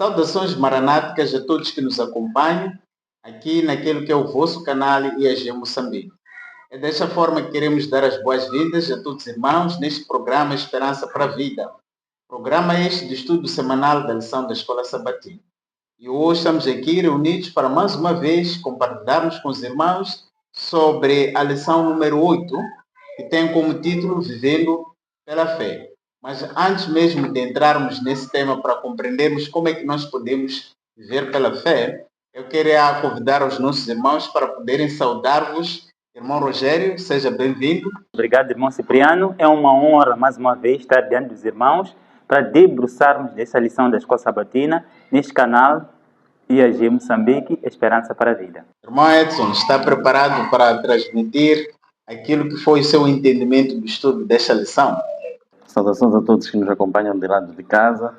Saudações maranáticas a todos que nos acompanham aqui naquele que é o vosso canal IAG Moçambique. É desta forma que queremos dar as boas-vindas a todos os irmãos neste programa Esperança para a Vida. Programa este de estudo semanal da lição da Escola Sabatina. E hoje estamos aqui reunidos para mais uma vez compartilharmos com os irmãos sobre a lição número 8, que tem como título Vivendo pela Fé. Mas antes mesmo de entrarmos nesse tema para compreendermos como é que nós podemos viver pela fé, eu queria convidar os nossos irmãos para poderem saudar-vos. Irmão Rogério, seja bem-vindo. Obrigado, irmão Cipriano. É uma honra, mais uma vez, estar diante dos irmãos para debruçarmos dessa lição da Escola Sabatina neste canal IAG Moçambique, Esperança para a Vida. Irmão Edson, está preparado para transmitir aquilo que foi o seu entendimento do estudo desta lição? Saudações a todos que nos acompanham de lado de casa.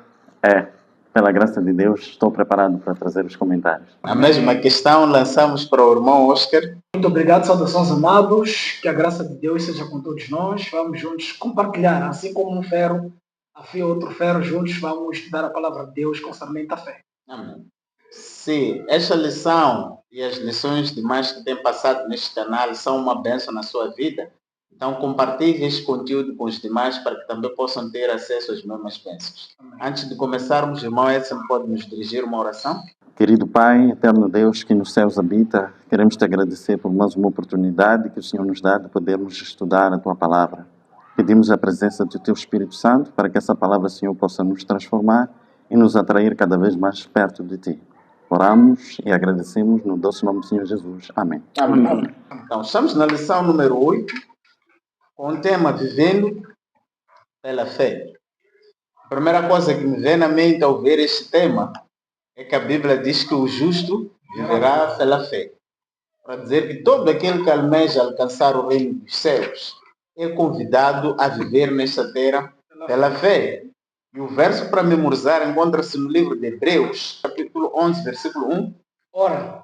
Pela graça de Deus, estou preparado para trazer os comentários. A mesma questão lançamos para o irmão Oscar. Muito obrigado, saudações amados, que a graça de Deus seja com todos nós. Vamos juntos compartilhar, assim como um ferro afia outro ferro, juntos vamos estudar a palavra de Deus concernente à fé. Amém. Se esta lição e as lições demais que têm passado neste canal são uma bênção na sua vida, então compartilhe este conteúdo com os demais para que também possam ter acesso às mesmas bênçãos. Amém. Antes de começarmos, o irmão Edson pode nos dirigir uma oração? Querido Pai, eterno Deus que nos céus habita, queremos te agradecer por mais uma oportunidade que o Senhor nos dá de podermos estudar a Tua Palavra. Pedimos a presença do Teu Espírito Santo para que essa palavra, Senhor, possa nos transformar e nos atrair cada vez mais perto de Ti. Oramos e agradecemos no doce nome do Senhor Jesus. Amém. Amém. Então, estamos na lição número 8, com o tema Vivendo pela Fé. A primeira coisa que me vem na mente ao ver este tema é que a Bíblia diz que o justo viverá pela fé. Para dizer que todo aquele que almeja alcançar o reino dos céus é convidado a viver nesta terra pela fé. E o verso para memorizar encontra-se no livro de Hebreus, capítulo 11, versículo 1. Ora,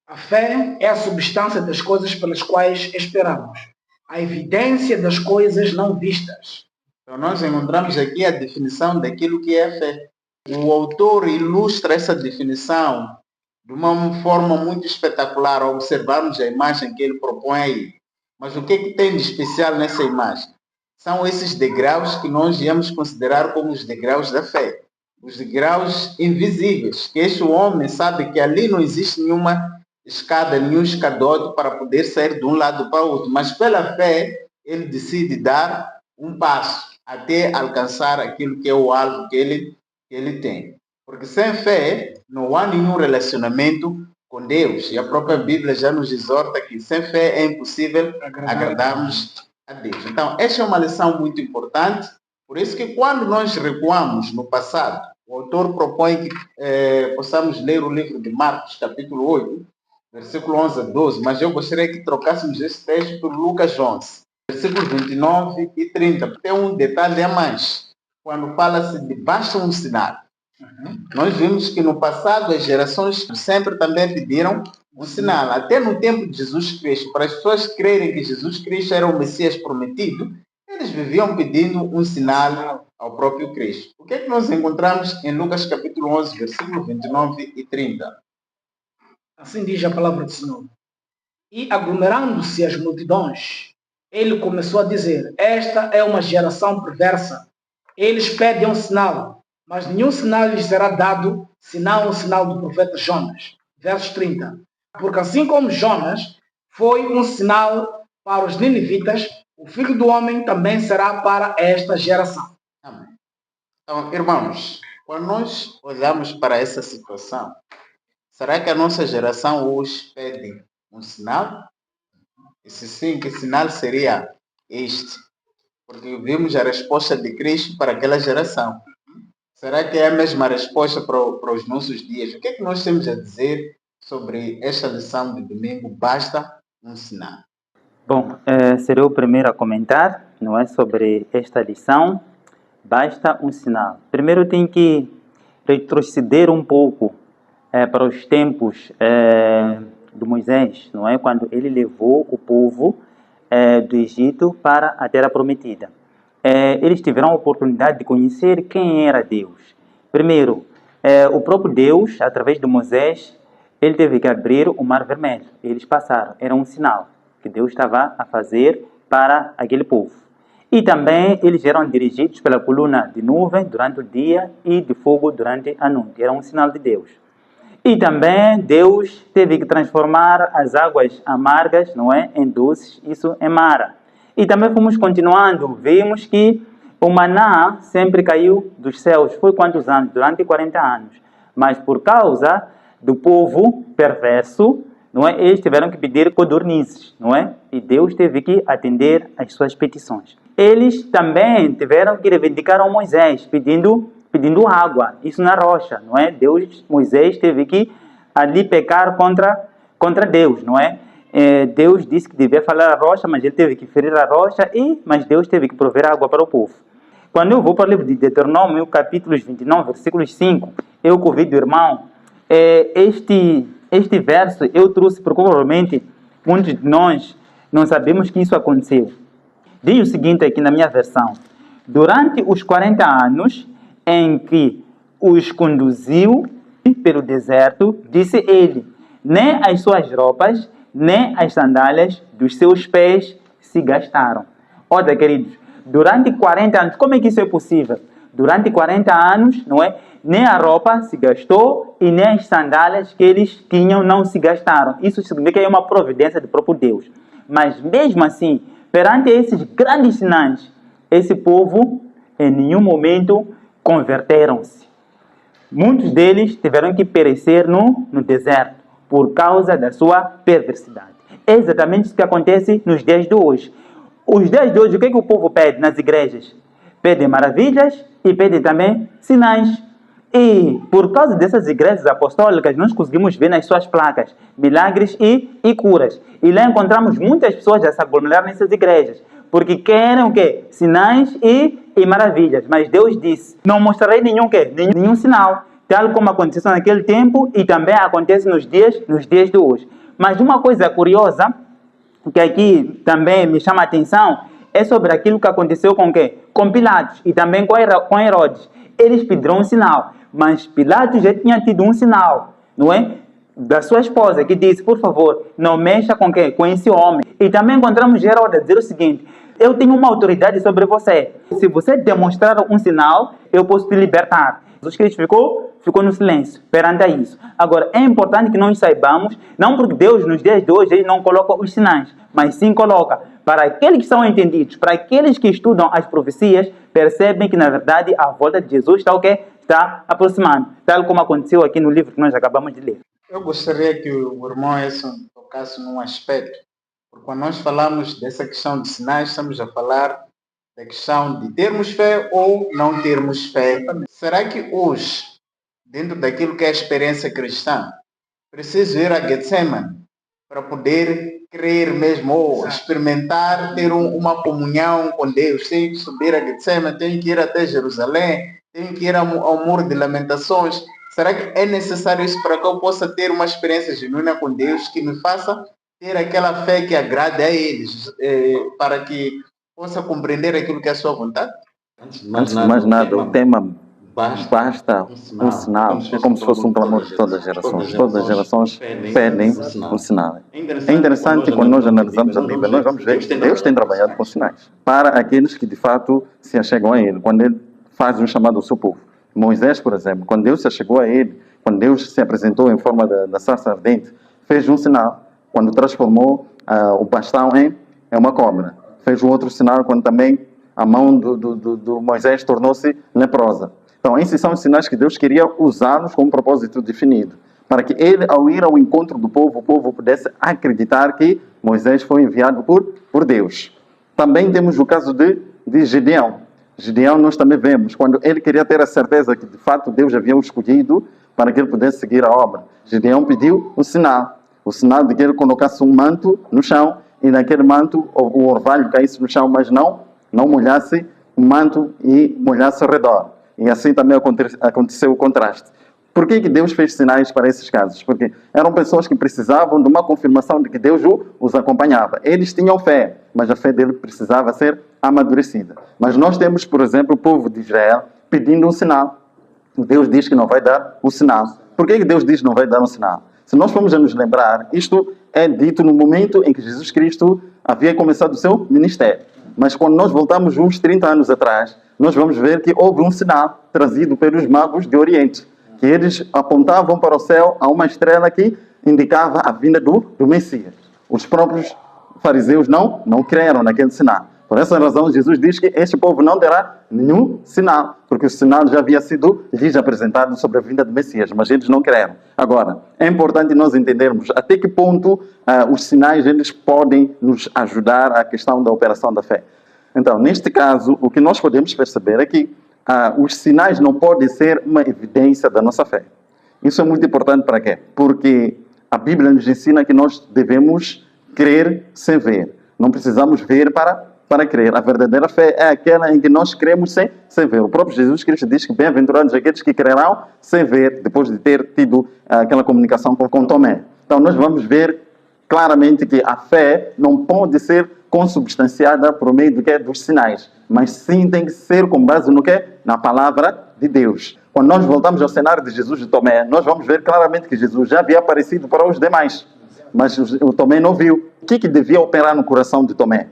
a fé é a substância das coisas pelas quais esperamos, a evidência das coisas não vistas. Então nós encontramos aqui a definição daquilo que é a fé. O autor ilustra essa definição de uma forma muito espetacular ao observarmos a imagem que ele propõe aí. Mas o que é que tem de especial nessa imagem? São esses degraus que nós íamos considerar como os degraus da fé. Os degraus invisíveis, que este homem sabe que ali não existe nenhuma escada, nenhum escadote para poder sair de um lado para o outro. Mas pela fé, ele decide dar um passo até alcançar aquilo que é o alvo que ele tem. Porque sem fé não há nenhum relacionamento com Deus. E a própria Bíblia já nos exorta que sem fé é impossível agradarmos a Deus. Então, esta é uma lição muito importante. Por isso que quando nós recuamos no passado, o autor propõe que possamos ler o livro de Marcos, capítulo 8, versículo 11 a 12. Mas eu gostaria que trocássemos esse texto por Lucas 11, versículos 29 e 30. Tem um detalhe a mais. Quando fala-se de basta um sinal. Nós vimos que no passado as gerações sempre também pediram um sinal. Até no tempo de Jesus Cristo, para as pessoas crerem que Jesus Cristo era o Messias prometido, eles viviam pedindo um sinal ao próprio Cristo. O que é que nós encontramos em Lucas capítulo 11, versículos 29 e 30? Assim diz a palavra do Senhor. E aglomerando-se as multidões, ele começou a dizer: esta é uma geração perversa. Eles pedem um sinal, mas nenhum sinal lhes será dado, senão o sinal do profeta Jonas. Versos 30. Porque assim como Jonas foi um sinal para os ninivitas, o Filho do Homem também será para esta geração. Amém. Então, irmãos, quando nós olhamos para essa situação, será que a nossa geração hoje pede um sinal? E se sim, que sinal seria este? Porque vimos a resposta de Cristo para aquela geração. Será que é a mesma resposta para os nossos dias? O que é que nós temos a dizer sobre esta lição de domingo? Basta um sinal. Bom, serei o primeiro a comentar, não é, sobre esta lição. Basta um sinal. Primeiro eu tenho que retroceder um pouco para os tempos de Moisés, não é? Quando ele levou o povo do Egito para a Terra Prometida. Eles tiveram a oportunidade de conhecer quem era Deus. Primeiro, O próprio Deus, através de Moisés, ele teve que abrir o Mar Vermelho. Eles passaram. Era um sinal que Deus estava a fazer para aquele povo. E também eles eram dirigidos pela coluna de nuvem durante o dia e de fogo durante a noite. Era um sinal de Deus. E também Deus teve que transformar as águas amargas, não é, em doces, isso é mara. E também fomos continuando, vimos que o maná sempre caiu dos céus. Foi quantos anos? Durante 40 anos. Mas por causa do povo perverso, não é, eles tiveram que pedir codornizes, não é? E Deus teve que atender às suas petições. Eles também tiveram que reivindicar a Moisés, pedindo água, isso na rocha, não é? Moisés teve que ali pecar contra Deus, não é? Deus disse que devia falar a rocha, mas ele teve que ferir a rocha, mas Deus teve que prover água para o povo. Quando eu vou para o livro de Deuteronômio, capítulos 29, versículos 5, eu convido o irmão, este verso eu trouxe porque provavelmente muitos de nós não sabemos que isso aconteceu. Diz o seguinte aqui na minha versão: durante os 40 anos em que os conduziu pelo deserto, disse ele, nem as suas roupas, nem as sandálias dos seus pés se gastaram. Olha, queridos, durante 40 anos, como é que isso é possível? Durante 40 anos, não é? Nem a roupa se gastou e nem as sandálias que eles tinham não se gastaram. Isso significa que é uma providência do próprio Deus. Mas mesmo assim, perante esses grandes sinais, esse povo em nenhum momento converteram-se. Muitos deles tiveram que perecer no deserto por causa da sua perversidade. É exatamente isso que acontece nos dias de hoje. Os dias de hoje, o que o povo pede nas igrejas? Pedem maravilhas e pedem também sinais. E por causa dessas igrejas apostólicas, nós conseguimos ver nas suas placas milagres e curas. E lá encontramos muitas pessoas a se aglomerar nessas igrejas, porque querem o quê? Sinais e maravilhas. Mas Deus disse, não mostrarei nenhum sinal, tal como aconteceu naquele tempo e também acontece nos dias de hoje. Mas uma coisa curiosa, que aqui também me chama a atenção, é sobre aquilo que aconteceu com quem? Com Pilatos e também com Herodes. Eles pediram um sinal, mas Pilatos já tinha tido um sinal, não é? Da sua esposa, que disse, por favor, não mexa com quem? Com esse homem. E também encontramos Herodes dizer o seguinte, eu tenho uma autoridade sobre você. Se você demonstrar um sinal, eu posso te libertar. Jesus Cristo ficou no silêncio perante a isso. Agora, é importante que nós saibamos, não porque Deus nos dias de hoje ele não coloca os sinais, mas sim coloca para aqueles que são entendidos, para aqueles que estudam as profecias, percebem que na verdade a volta de Jesus está o quê? Está aproximando, tal como aconteceu aqui no livro que nós acabamos de ler. Eu gostaria que o irmão Edson tocasse num aspecto, porque quando nós falamos dessa questão de sinais, estamos a falar da questão de termos fé ou não termos fé. Será que hoje, dentro daquilo que é a experiência cristã, preciso ir a Getsemane para poder crer mesmo ou experimentar, ter uma comunhão com Deus? Tenho que subir a Getsemane, tenho que ir até Jerusalém, tenho que ir ao Muro de Lamentações. Será que é necessário isso para que eu possa ter uma experiência genuína com Deus que me faça ter aquela fé que agrade a eles, para que possa compreender aquilo que é a sua vontade? Antes de mais nada, o tema basta um sinal. É como se fosse um clamor de todas as gerações. Todas as gerações pedem um sinal. É interessante quando nós analisamos a Bíblia, nós vamos ver que Deus tem trabalhado com sinais para aqueles que de fato se achegam a Ele, quando Ele faz um chamado ao seu povo. Moisés, por exemplo, quando Deus se achegou a ele, quando Deus se apresentou em forma da sarça ardente, fez um sinal, quando transformou o bastão em uma cobra. Fez um outro sinal quando também a mão do Moisés tornou-se leprosa. Então, esses são os sinais que Deus queria usá-los com um propósito definido, para que ele, ao ir ao encontro do povo, o povo pudesse acreditar que Moisés foi enviado por Deus. Também temos o caso de Gideão. Gideão nós também vemos, quando ele queria ter a certeza que de fato Deus havia o escolhido para que ele pudesse seguir a obra. Gideão pediu o sinal de que ele colocasse um manto no chão e naquele manto o orvalho caísse no chão, mas não molhasse o manto e molhasse ao redor. E assim também aconteceu o contraste. Por que Deus fez sinais para esses casos? Porque eram pessoas que precisavam de uma confirmação de que Deus os acompanhava. Eles tinham fé, mas a fé dele precisava ser amadurecida. Mas nós temos, por exemplo, o povo de Israel pedindo um sinal. Deus diz que não vai dar o sinal. Por que Deus diz que não vai dar um sinal? Se nós formos a nos lembrar, isto é dito no momento em que Jesus Cristo havia começado o seu ministério. Mas quando nós voltamos uns 30 anos atrás, nós vamos ver que houve um sinal trazido pelos magos de Oriente, que eles apontavam para o céu a uma estrela que indicava a vinda do Messias. Os próprios fariseus não creram naquele sinal. Por essa razão, Jesus diz que este povo não terá nenhum sinal, porque o sinal já havia sido lhes apresentado sobre a vinda do Messias, mas eles não creram. Agora, é importante nós entendermos até que ponto os sinais eles podem nos ajudar à questão da operação da fé. Então, neste caso, o que nós podemos perceber é que os sinais não podem ser uma evidência da nossa fé. Isso é muito importante para quê? Porque a Bíblia nos ensina que nós devemos crer sem ver. Não precisamos ver para crer. A verdadeira fé é aquela em que nós cremos sem ver. O próprio Jesus Cristo diz que bem-aventurados aqueles que crerão sem ver, depois de ter tido aquela comunicação com Tomé. Então, nós vamos ver claramente que a fé não pode ser consubstanciada por meio dos sinais, mas sim tem que ser com base no quê? Na palavra de Deus. Quando nós voltamos ao cenário de Jesus e Tomé, nós vamos ver claramente que Jesus já havia aparecido para os demais, mas o Tomé não viu. O que devia operar no coração de Tomé?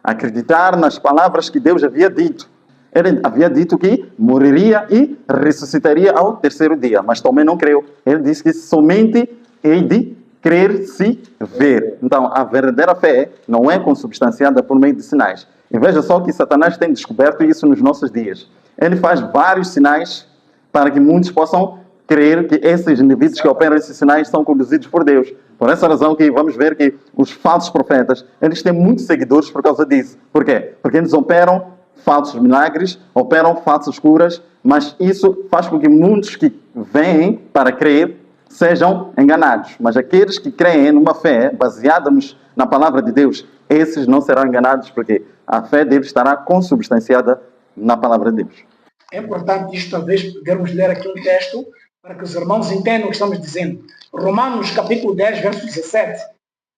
Acreditar nas palavras que Deus havia dito. Ele havia dito que moriria e ressuscitaria ao terceiro dia, mas Tomé não creu. Ele disse que somente hei de crer se ver. Então, a verdadeira fé não é consubstanciada por meio de sinais. E veja só que Satanás tem descoberto isso nos nossos dias. Ele faz vários sinais para que muitos possam crer que esses indivíduos que operam esses sinais são conduzidos por Deus. Por essa razão que vamos ver que os falsos profetas, eles têm muitos seguidores por causa disso. Por quê? Porque eles operam falsos milagres, operam falsas curas, mas isso faz com que muitos que vêm para crer sejam enganados. Mas aqueles que creem numa fé baseada na palavra de Deus, esses não serão enganados, porque a fé deles estará consubstanciada na palavra de Deus. É importante isto, talvez, podermos ler aqui um texto para que os irmãos entendam o que estamos dizendo. Romanos, capítulo 10, verso 17,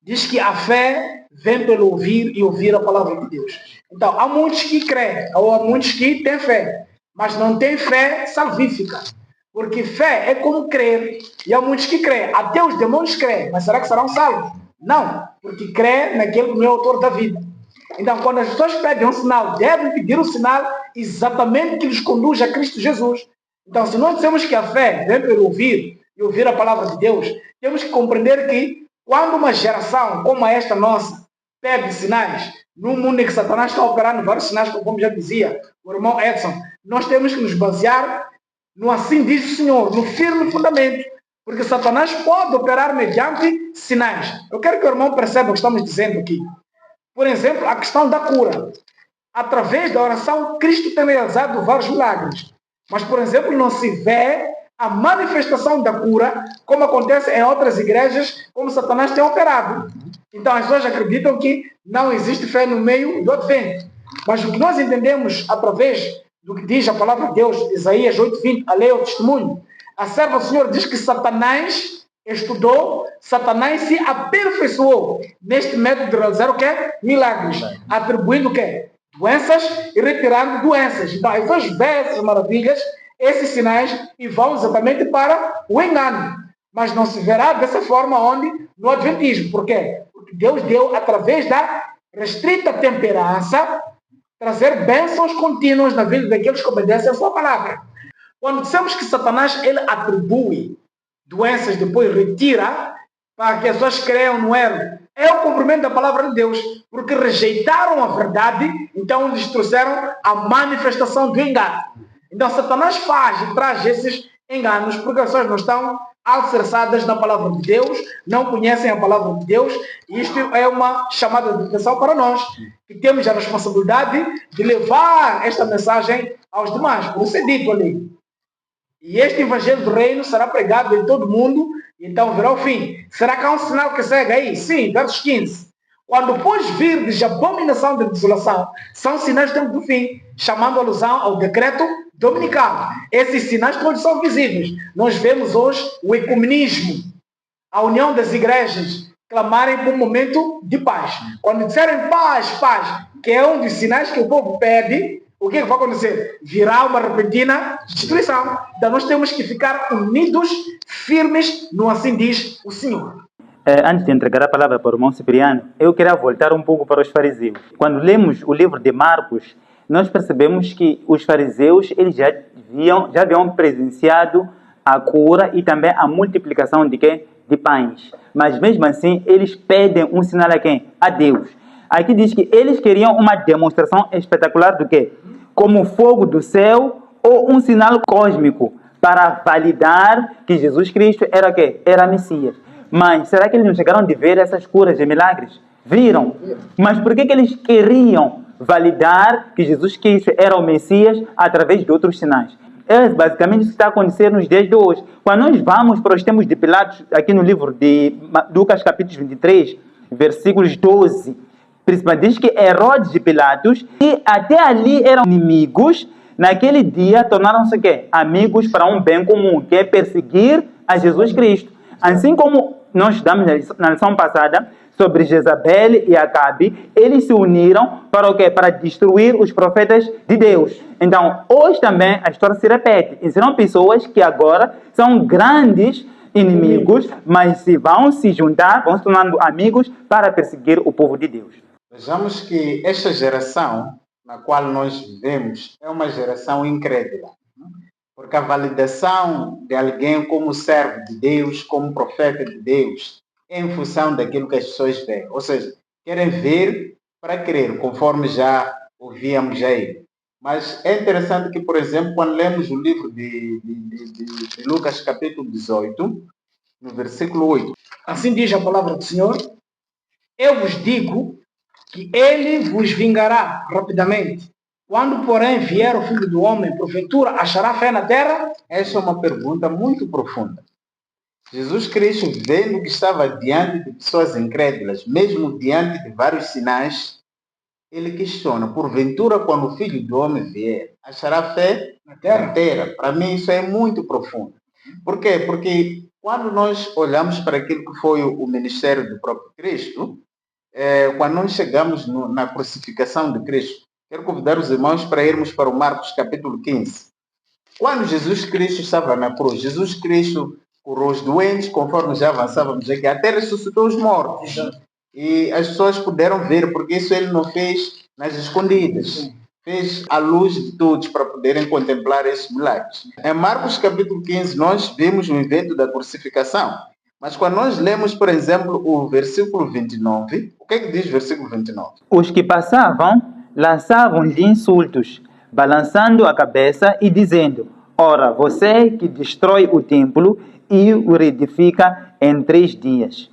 diz que a fé vem pelo ouvir e ouvir a palavra de Deus. Então, há muitos que creem, ou há muitos que têm fé, mas não têm fé salvífica. Porque fé é como crer, e há muitos que creem. Até os demônios creem, mas será que serão salvos? Não, porque crê naquele que é o autor da vida. Então, quando as pessoas pedem um sinal, devem pedir um sinal exatamente que lhes conduz a Cristo Jesus. Então, se nós dizemos que a fé vem pelo ouvir e ouvir a palavra de Deus, temos que compreender que quando uma geração como esta nossa pede sinais, num mundo em que Satanás está operando vários sinais, como já dizia o irmão Edson, nós temos que nos basear no assim diz o Senhor, no firme fundamento, porque Satanás pode operar mediante sinais. Eu quero que o irmão perceba o que estamos dizendo aqui. Por exemplo, a questão da cura. Através da oração, Cristo tem realizado vários milagres. Mas, por exemplo, não se vê a manifestação da cura, como acontece em outras igrejas, como Satanás tem operado. Então, as pessoas acreditam que não existe fé no meio do advento. Mas o que nós entendemos através do que diz a palavra de Deus, Isaías 8:20, a lei é o testemunho. A serva do Senhor diz que Satanás estudou, Satanás se aperfeiçoou neste método de realizar o quê? Milagres. Atribuindo o quê? Doenças e retirando doenças. Então, as pessoas veem essas maravilhas, esses sinais, e vão exatamente para o engano. Mas não se verá dessa forma onde? No Adventismo. Por quê? Porque Deus deu, através da restrita temperança, trazer bênçãos contínuas na vida daqueles que obedecem a sua palavra. Quando dissemos que Satanás ele atribui doenças, depois retira, para que as pessoas creiam no erro, é o cumprimento da palavra de Deus, porque rejeitaram a verdade, então eles trouxeram a manifestação do engano. Então Satanás faz e traz esses enganos, porque as pessoas não estão alicerçadas na palavra de Deus, não conhecem a palavra de Deus, e isto é uma chamada de atenção para nós, que temos a responsabilidade de levar esta mensagem aos demais. Por isso é dito ali. E este evangelho do reino será pregado em todo o mundo, então virá o fim. Será que há um sinal que segue aí? Sim, versos 15. Quando pois virdes abominação de desolação, são sinais do tempo do fim, chamando alusão ao decreto dominical. Esses sinais todos são visíveis. Nós vemos hoje o ecumenismo, a união das igrejas, clamarem por um momento de paz. Quando disserem paz, paz, que é um dos sinais que o povo pede, o que é que vai acontecer? Virá uma repentina destruição. Então nós temos que ficar unidos, firmes, no assim diz o Senhor. Antes de entregar a palavra para o irmão Cipriano, eu queria voltar um pouco para os fariseus. Quando lemos o livro de Marcos, nós percebemos que os fariseus eles já haviam presenciado a cura e também a multiplicação de quê? De pães. Mas mesmo assim, eles pedem um sinal a quem? A Deus. Aqui diz que eles queriam uma demonstração espetacular do quê? Como fogo do céu ou um sinal cósmico para validar que Jesus Cristo era o quê? Era Messias. Mas será que eles não chegaram de ver essas curas e milagres? Viram. Mas por que eles queriam validar que Jesus Cristo era o Messias através de outros sinais? É basicamente isso que está acontecendo nos dias de hoje. Quando nós vamos para os tempos de Pilatos, aqui no livro de Lucas capítulo 23, versículos 12, principalmente diz que Herodes e Pilatos, que até ali eram inimigos, naquele dia tornaram-se o quê? Amigos para um bem comum, que é perseguir a Jesus Cristo. Assim como nós estudamos na lição passada sobre Jezabel e Acabe, eles se uniram para o quê? Para destruir os profetas de Deus. Então, hoje também a história se repete. E serão pessoas que agora são grandes inimigos, mas vão se juntar, vão se tornando amigos para perseguir o povo de Deus. Vejamos que esta geração na qual nós vivemos é uma geração incrédula. Porque a validação de alguém como servo de Deus, como profeta de Deus, é em função daquilo que as pessoas veem. Ou seja, querem ver para crer, conforme já ouvíamos aí. Mas é interessante que, por exemplo, quando lemos o livro de Lucas, capítulo 18, no versículo 8. Assim diz a palavra do Senhor: eu vos digo que ele vos vingará rapidamente. Quando, porém, vier o Filho do Homem, porventura achará fé na terra? Essa é uma pergunta muito profunda. Jesus Cristo, vendo que estava diante de pessoas incrédulas, mesmo diante de vários sinais, ele questiona, porventura, quando o Filho do Homem vier, achará fé na terra? Para mim, isso é muito profundo. Por quê? Porque quando nós olhamos para aquilo que foi o ministério do próprio Cristo, quando nós chegamos na crucificação de Cristo, quero convidar os irmãos para irmos para o Marcos capítulo 15. Quando Jesus Cristo estava na cruz, Jesus Cristo curou os doentes, conforme já avançávamos aqui, até ressuscitou os mortos. E as pessoas puderam ver, porque isso ele não fez nas escondidas. Fez à luz de todos para poderem contemplar esses milagres. Em Marcos capítulo 15, nós vimos o evento da crucificação. Mas quando nós lemos, por exemplo, o versículo 29, o que é que diz o versículo 29? Os que passavam lançavam-lhe insultos, balançando a cabeça e dizendo: ora, você que destrói o templo e o reedifica em 3 dias.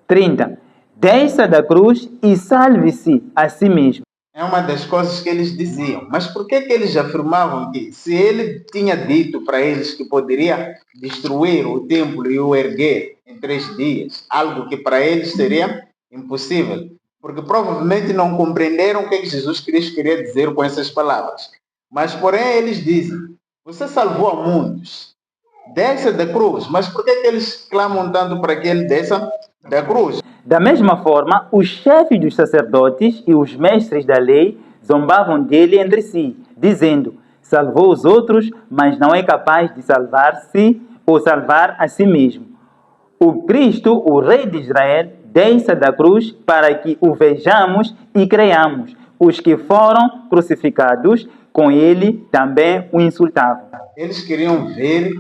30. Desça da cruz e salve-se a si mesmo. É uma das coisas que eles diziam. Mas por que eles afirmavam que, se ele tinha dito para eles que poderia destruir o templo e o erguer em 3 dias, algo que para eles seria impossível? Porque provavelmente não compreenderam o que Jesus Cristo queria dizer com essas palavras. Mas, porém, eles dizem: você salvou a muitos, desça da cruz. Mas por que eles clamam tanto para que ele desça da cruz? Da mesma forma, os chefes dos sacerdotes e os mestres da lei zombavam dele entre si, dizendo: salvou os outros, mas não é capaz de salvar-se ou salvar a si mesmo. O Cristo, o Rei de Israel, desça da cruz para que o vejamos e creiamos. Os que foram crucificados com ele também o insultavam. Eles queriam ver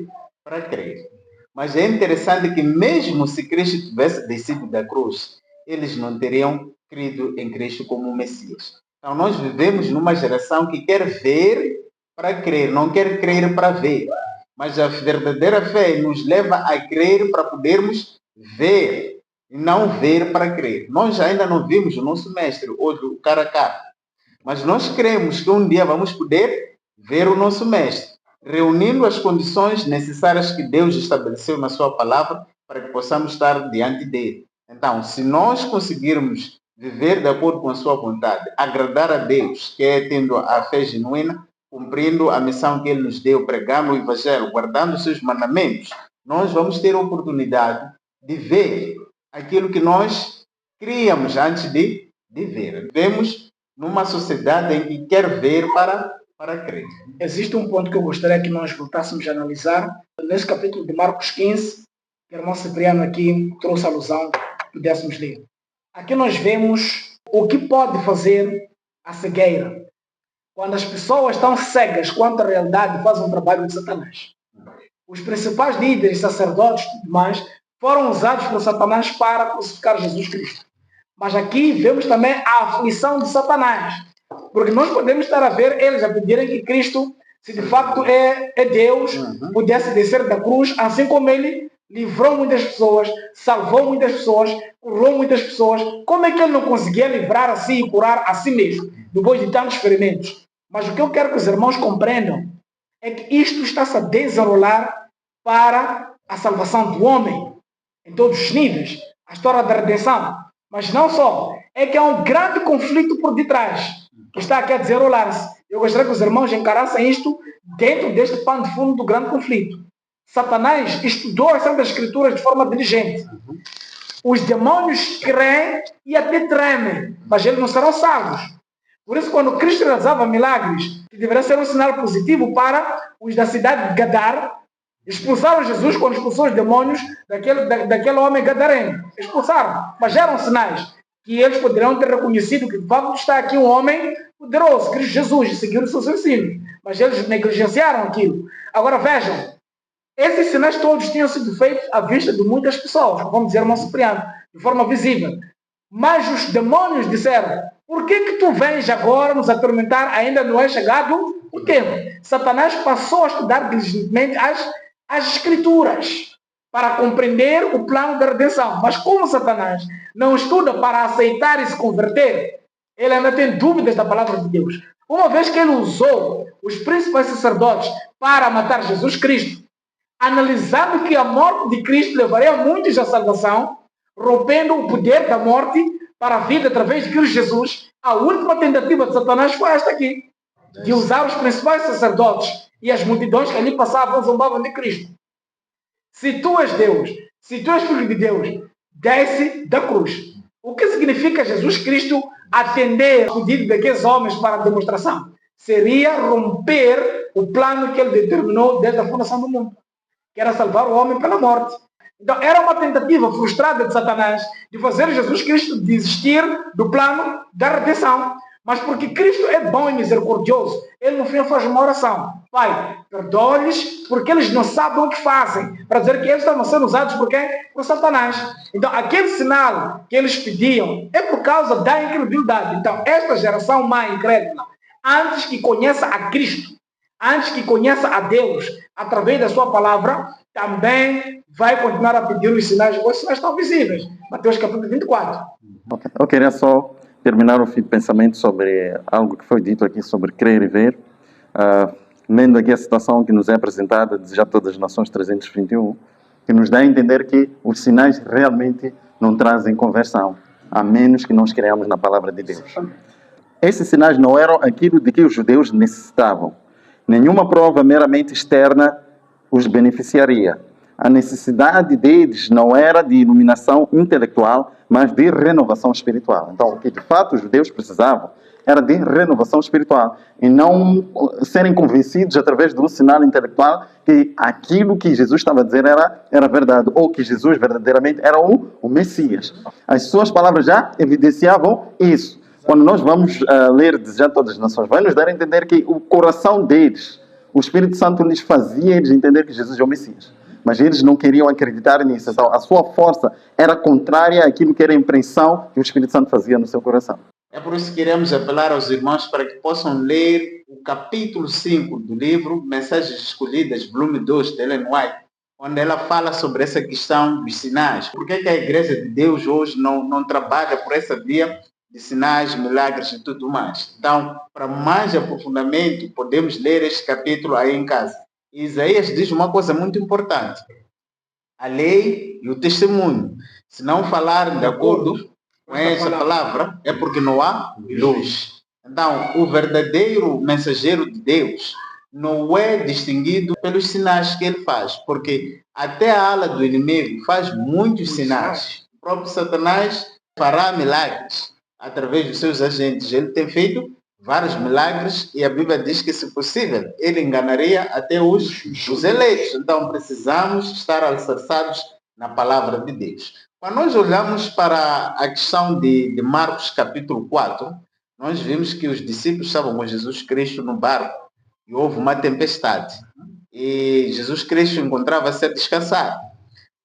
para crer. Mas é interessante que mesmo se Cristo tivesse descido da cruz, eles não teriam crido em Cristo como Messias. Então nós vivemos numa geração que quer ver para crer, não quer crer para ver. Mas a verdadeira fé nos leva a crer para podermos ver, e não ver para crer. Nós ainda não vimos o nosso mestre, hoje o cara a cara. Mas nós cremos que um dia vamos poder ver o nosso mestre, reunindo as condições necessárias que Deus estabeleceu na sua palavra para que possamos estar diante dele. Então, se nós conseguirmos viver de acordo com a sua vontade, agradar a Deus, que é tendo a fé genuína, cumprindo a missão que ele nos deu, pregando o evangelho, guardando os seus mandamentos, nós vamos ter a oportunidade de ver aquilo que nós criamos antes de ver. Vemos numa sociedade em que quer ver para crer. Existe um ponto que eu gostaria que nós voltássemos a analisar. Nesse capítulo de Marcos 15, que o irmão Cipriano aqui trouxe a alusão, pudéssemos ler. Aqui nós vemos o que pode fazer a cegueira. Quando as pessoas estão cegas quanto à realidade, fazem um trabalho de Satanás. Os principais líderes, sacerdotes e tudo mais, foram usados por Satanás para crucificar Jesus Cristo. Mas aqui vemos também a aflição de Satanás. Porque nós podemos estar a ver eles a pedirem que Cristo, se de facto é Deus, pudesse descer da cruz, assim como ele livrou muitas pessoas, salvou muitas pessoas, curou muitas pessoas. Como é que ele não conseguia livrar a si e curar a si mesmo, depois de tantos experimentos? Mas o que eu quero que os irmãos compreendam é que isto está-se a desenrolar para a salvação do homem, em todos os níveis, a história da redenção. Mas não só, é que há um grande conflito por detrás, que está aqui a desenrolar-se. Eu gostaria que os irmãos encarassem isto dentro deste pano de fundo do grande conflito. Satanás estudou as Santas Escrituras de forma diligente. Os demônios creem e até tremem, mas eles não serão salvos. Por isso, quando Cristo realizava milagres, que deveria ser um sinal positivo para os da cidade de Gadar, expulsaram Jesus quando expulsou os demônios daquele homem gadareno. Expulsaram, mas eram sinais que eles poderiam ter reconhecido que de fato está aqui um homem poderoso, Cristo Jesus, e seguiram os seus ensinos. Mas eles negligenciaram aquilo. Agora vejam, esses sinais todos tinham sido feitos à vista de muitas pessoas, vamos dizer, irmão Cipriano, de forma visível. Mas os demônios disseram: por que tu vens agora nos atormentar? Ainda não é chegado o tempo. Satanás passou a estudar diligentemente as Escrituras para compreender o plano da redenção. Mas como Satanás não estuda para aceitar e se converter, ele ainda tem dúvidas da palavra de Deus. Uma vez que ele usou os principais sacerdotes para matar Jesus Cristo, analisando que a morte de Cristo levaria muitos à salvação, rompendo o poder da morte para a vida através de Cristo Jesus, a última tentativa de Satanás foi esta aqui, de usar os principais sacerdotes e as multidões que ali passavam, zombavam de Cristo. Se tu és Deus, se tu és filho de Deus, desce da cruz. O que significa Jesus Cristo atender o pedido daqueles homens para a demonstração? Seria romper o plano que ele determinou desde a fundação do mundo, que era salvar o homem pela morte. Então, era uma tentativa frustrada de Satanás de fazer Jesus Cristo desistir do plano da redenção. Mas porque Cristo é bom e misericordioso, ele no fim faz uma oração: Pai, perdoa-lhes porque eles não sabem o que fazem. Para dizer que eles estavam sendo usados por quem? Por Satanás. Então, aquele sinal que eles pediam é por causa da incredulidade. Então, esta geração má incrédula, antes que conheça a Cristo, antes que conheça a Deus, através da sua palavra, também vai continuar a pedir os sinais. Os sinais estão visíveis. Mateus capítulo 24. Okay. Eu queria só terminar o fio de pensamento sobre algo que foi dito aqui sobre crer e ver. Lendo aqui a citação que nos é apresentada de Já Todas as Nações 321, que nos dá a entender que os sinais realmente não trazem conversão, a menos que nós creamos na palavra de Deus. Esses sinais não eram aquilo de que os judeus necessitavam. Nenhuma prova meramente externa os beneficiaria. A necessidade deles não era de iluminação intelectual, mas de renovação espiritual. Então, o que de fato os judeus precisavam era de renovação espiritual e não serem convencidos através de um sinal intelectual que aquilo que Jesus estava a dizer era verdade, ou que Jesus verdadeiramente era o Messias. As suas palavras já evidenciavam isso. Quando nós vamos ler Já Todas as Nações, vai nos dar a entender que o coração deles, o Espírito Santo lhes fazia eles entender que Jesus é o Messias. Mas eles não queriam acreditar nisso. Então, a sua força era contrária àquilo que era a impressão que o Espírito Santo fazia no seu coração. É por isso que queremos apelar aos irmãos para que possam ler o capítulo 5 do livro Mensagens Escolhidas, volume 2, de Ellen White, onde ela fala sobre essa questão dos sinais. Por que a Igreja de Deus hoje não trabalha por essa via de sinais, milagres e tudo mais? Então, para mais aprofundamento, podemos ler este capítulo aí em casa. Isaías diz uma coisa muito importante: a lei e o testemunho. Se não falarem de acordo com essa palavra, é porque não há luz. Então, o verdadeiro mensageiro de Deus não é distinguido pelos sinais que ele faz, porque até a ala do inimigo faz muitos sinais. O próprio Satanás fará milagres. através dos seus agentes. Ele tem feito vários milagres e a Bíblia diz que, se possível, ele enganaria até os eleitos. Então, precisamos estar alicerçados na palavra de Deus. Quando nós olhamos para a questão de Marcos capítulo 4, nós vimos que os discípulos estavam com Jesus Cristo no barco e houve uma tempestade. E Jesus Cristo encontrava-se a descansar.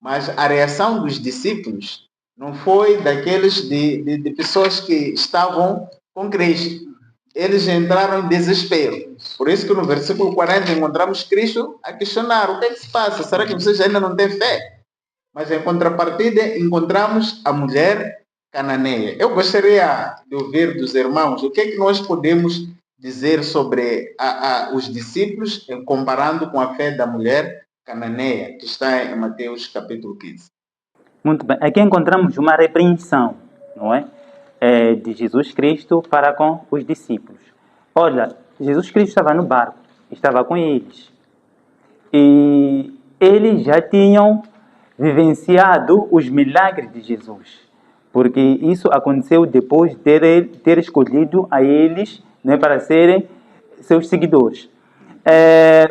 Mas a reação dos discípulos não foi daqueles de pessoas que estavam com Cristo. Eles entraram em desespero. Por isso que no versículo 40 encontramos Cristo a questionar: o que é que se passa? Será que vocês ainda não têm fé? Mas em contrapartida encontramos a mulher cananeia. Eu gostaria de ouvir dos irmãos o que é que nós podemos dizer sobre os discípulos, comparando com a fé da mulher cananeia, que está em Mateus capítulo 15. Muito bem. Aqui encontramos uma repreensão, não é? De Jesus Cristo para com os discípulos. Olha, Jesus Cristo estava no barco, estava com eles. E eles já tinham vivenciado os milagres de Jesus. Porque isso aconteceu depois de ter escolhido a eles, né, para serem seus seguidores.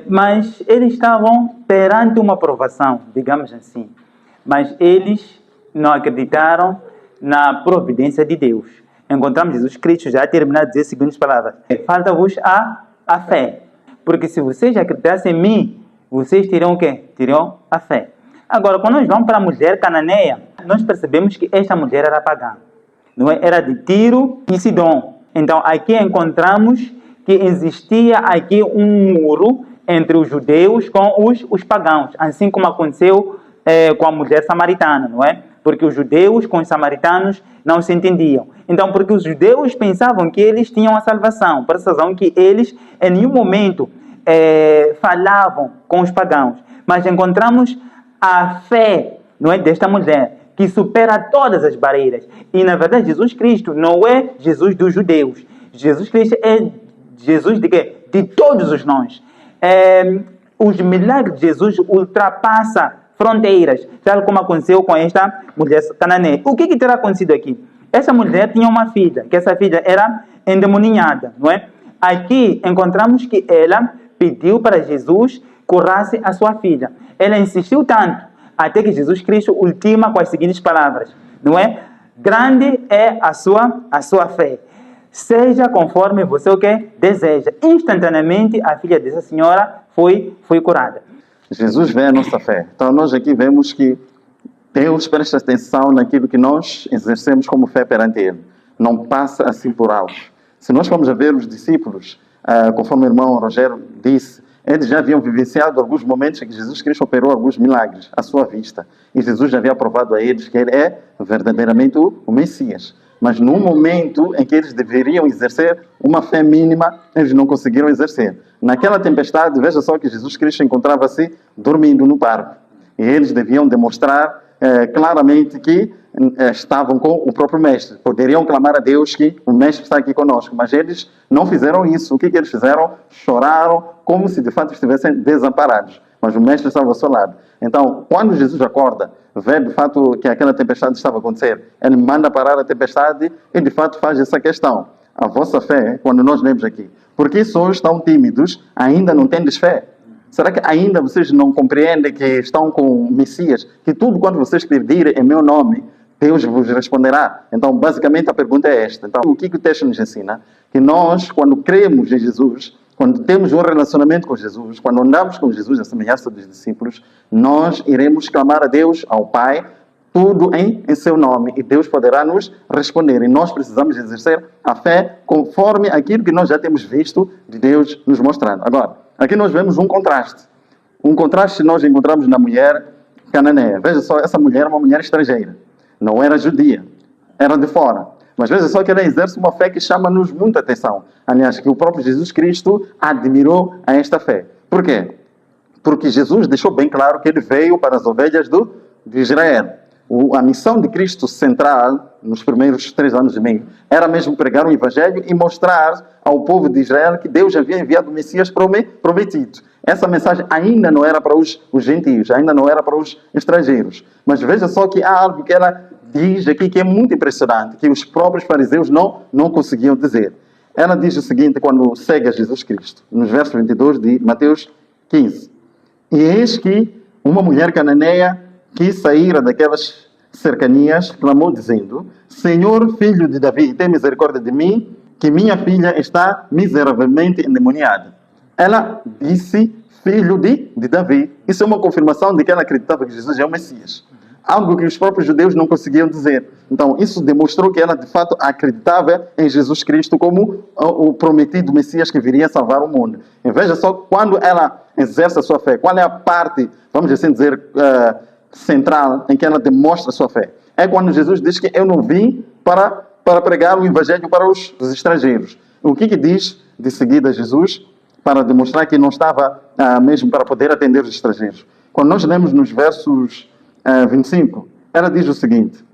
Mas eles estavam perante uma provação, digamos assim. Mas eles não acreditaram na providência de Deus. Encontramos Jesus Cristo já terminar de dizer as seguintes palavras: falta-vos a fé. Porque se vocês acreditassem em mim, vocês teriam o quê? Teriam a fé. Agora, quando nós vamos para a mulher cananeia, nós percebemos que esta mulher era pagã. Não é? Era de Tiro e Sidom. Então, aqui encontramos que existia aqui um muro entre os judeus com os pagãos, assim como aconteceu com a mulher samaritana, não é? Porque os judeus com os samaritanos não se entendiam. Então, porque os judeus pensavam que eles tinham a salvação, por essa razão que eles, em nenhum momento, falavam com os pagãos. Mas encontramos a fé, não é, desta mulher, que supera todas as barreiras. E, na verdade, Jesus Cristo não é Jesus dos judeus. Jesus Cristo é Jesus de quê? De todos os nós. Os milagres de Jesus ultrapassam fronteiras, tal como aconteceu com esta mulher cananeia. O que terá acontecido aqui? Essa mulher tinha uma filha, que essa filha era endemoninhada, não é? Aqui encontramos que ela pediu para Jesus curasse a sua filha. Ela insistiu tanto, até que Jesus Cristo ultima com as seguintes palavras, não é? Grande é a sua fé. Seja conforme você o que deseja. Instantaneamente, a filha dessa senhora foi curada. Jesus vê a nossa fé. Então, nós aqui vemos que Deus presta atenção naquilo que nós exercemos como fé perante Ele. Não passa assim por alto. Se nós formos a ver os discípulos, conforme o irmão Rogério disse, eles já haviam vivenciado alguns momentos em que Jesus Cristo operou alguns milagres à sua vista. E Jesus já havia provado a eles que Ele é verdadeiramente o Messias. Mas no momento em que eles deveriam exercer uma fé mínima, eles não conseguiram exercer. Naquela tempestade, veja só que Jesus Cristo encontrava-se dormindo no barco. E eles deviam demonstrar claramente que estavam com o próprio Mestre. Poderiam clamar a Deus que o Mestre está aqui conosco. Mas eles não fizeram isso. O que eles fizeram? Choraram como se de fato estivessem desamparados. Mas o Mestre estava ao seu lado. Então, quando Jesus acorda, vê de fato que aquela tempestade estava a acontecer, ele manda parar a tempestade e de fato faz essa questão. A vossa fé, quando nós lemos aqui, porque sois tão tímidos, ainda não tendes fé? Será que ainda vocês não compreendem que estão com o Messias? Que tudo quanto vocês pedirem em meu nome, Deus vos responderá. Então, basicamente, a pergunta é esta. Então, o que o texto nos ensina? Que nós, quando cremos em Jesus, quando temos um relacionamento com Jesus, quando andamos com Jesus, a semelhança dos discípulos, nós iremos clamar a Deus, ao Pai, tudo em seu nome, e Deus poderá nos responder. E nós precisamos exercer a fé conforme aquilo que nós já temos visto de Deus nos mostrando. Agora, aqui nós vemos um contraste. Um contraste nós encontramos na mulher cananeia. Veja só, essa mulher é uma mulher estrangeira. Não era judia, era de fora. Mas veja só que ela exerce uma fé que chama-nos muita atenção. Aliás, que o próprio Jesus Cristo admirou a esta fé. Por quê? Porque Jesus deixou bem claro que ele veio para as ovelhas de Israel. A missão de Cristo central, nos primeiros 3 anos e meio, era mesmo pregar o Evangelho e mostrar ao povo de Israel que Deus havia enviado o Messias prometido. Essa mensagem ainda não era para os gentios, ainda não era para os estrangeiros. Mas veja só que há algo que ela diz aqui que é muito impressionante, que os próprios fariseus não conseguiam dizer. Ela diz o seguinte quando segue a Jesus Cristo, nos versos 22 de Mateus 15. E eis que uma mulher cananeia que saíra daquelas cercanias clamou dizendo: Senhor, filho de Davi, tem misericórdia de mim, que minha filha está miseravelmente endemoniada. Ela disse filho de Davi. Isso é uma confirmação de que ela acreditava que Jesus é o Messias. Algo que os próprios judeus não conseguiam dizer. Então, isso demonstrou que ela, de fato, acreditava em Jesus Cristo como o prometido Messias que viria salvar o mundo. E veja só, quando ela exerce a sua fé, qual é a parte, vamos assim dizer, central em que ela demonstra a sua fé? É quando Jesus diz que eu não vim para pregar o evangelho para os estrangeiros. O que diz de seguida Jesus para demonstrar que não estava mesmo para poder atender os estrangeiros? Quando nós lemos nos versos 25, ela diz o seguinte: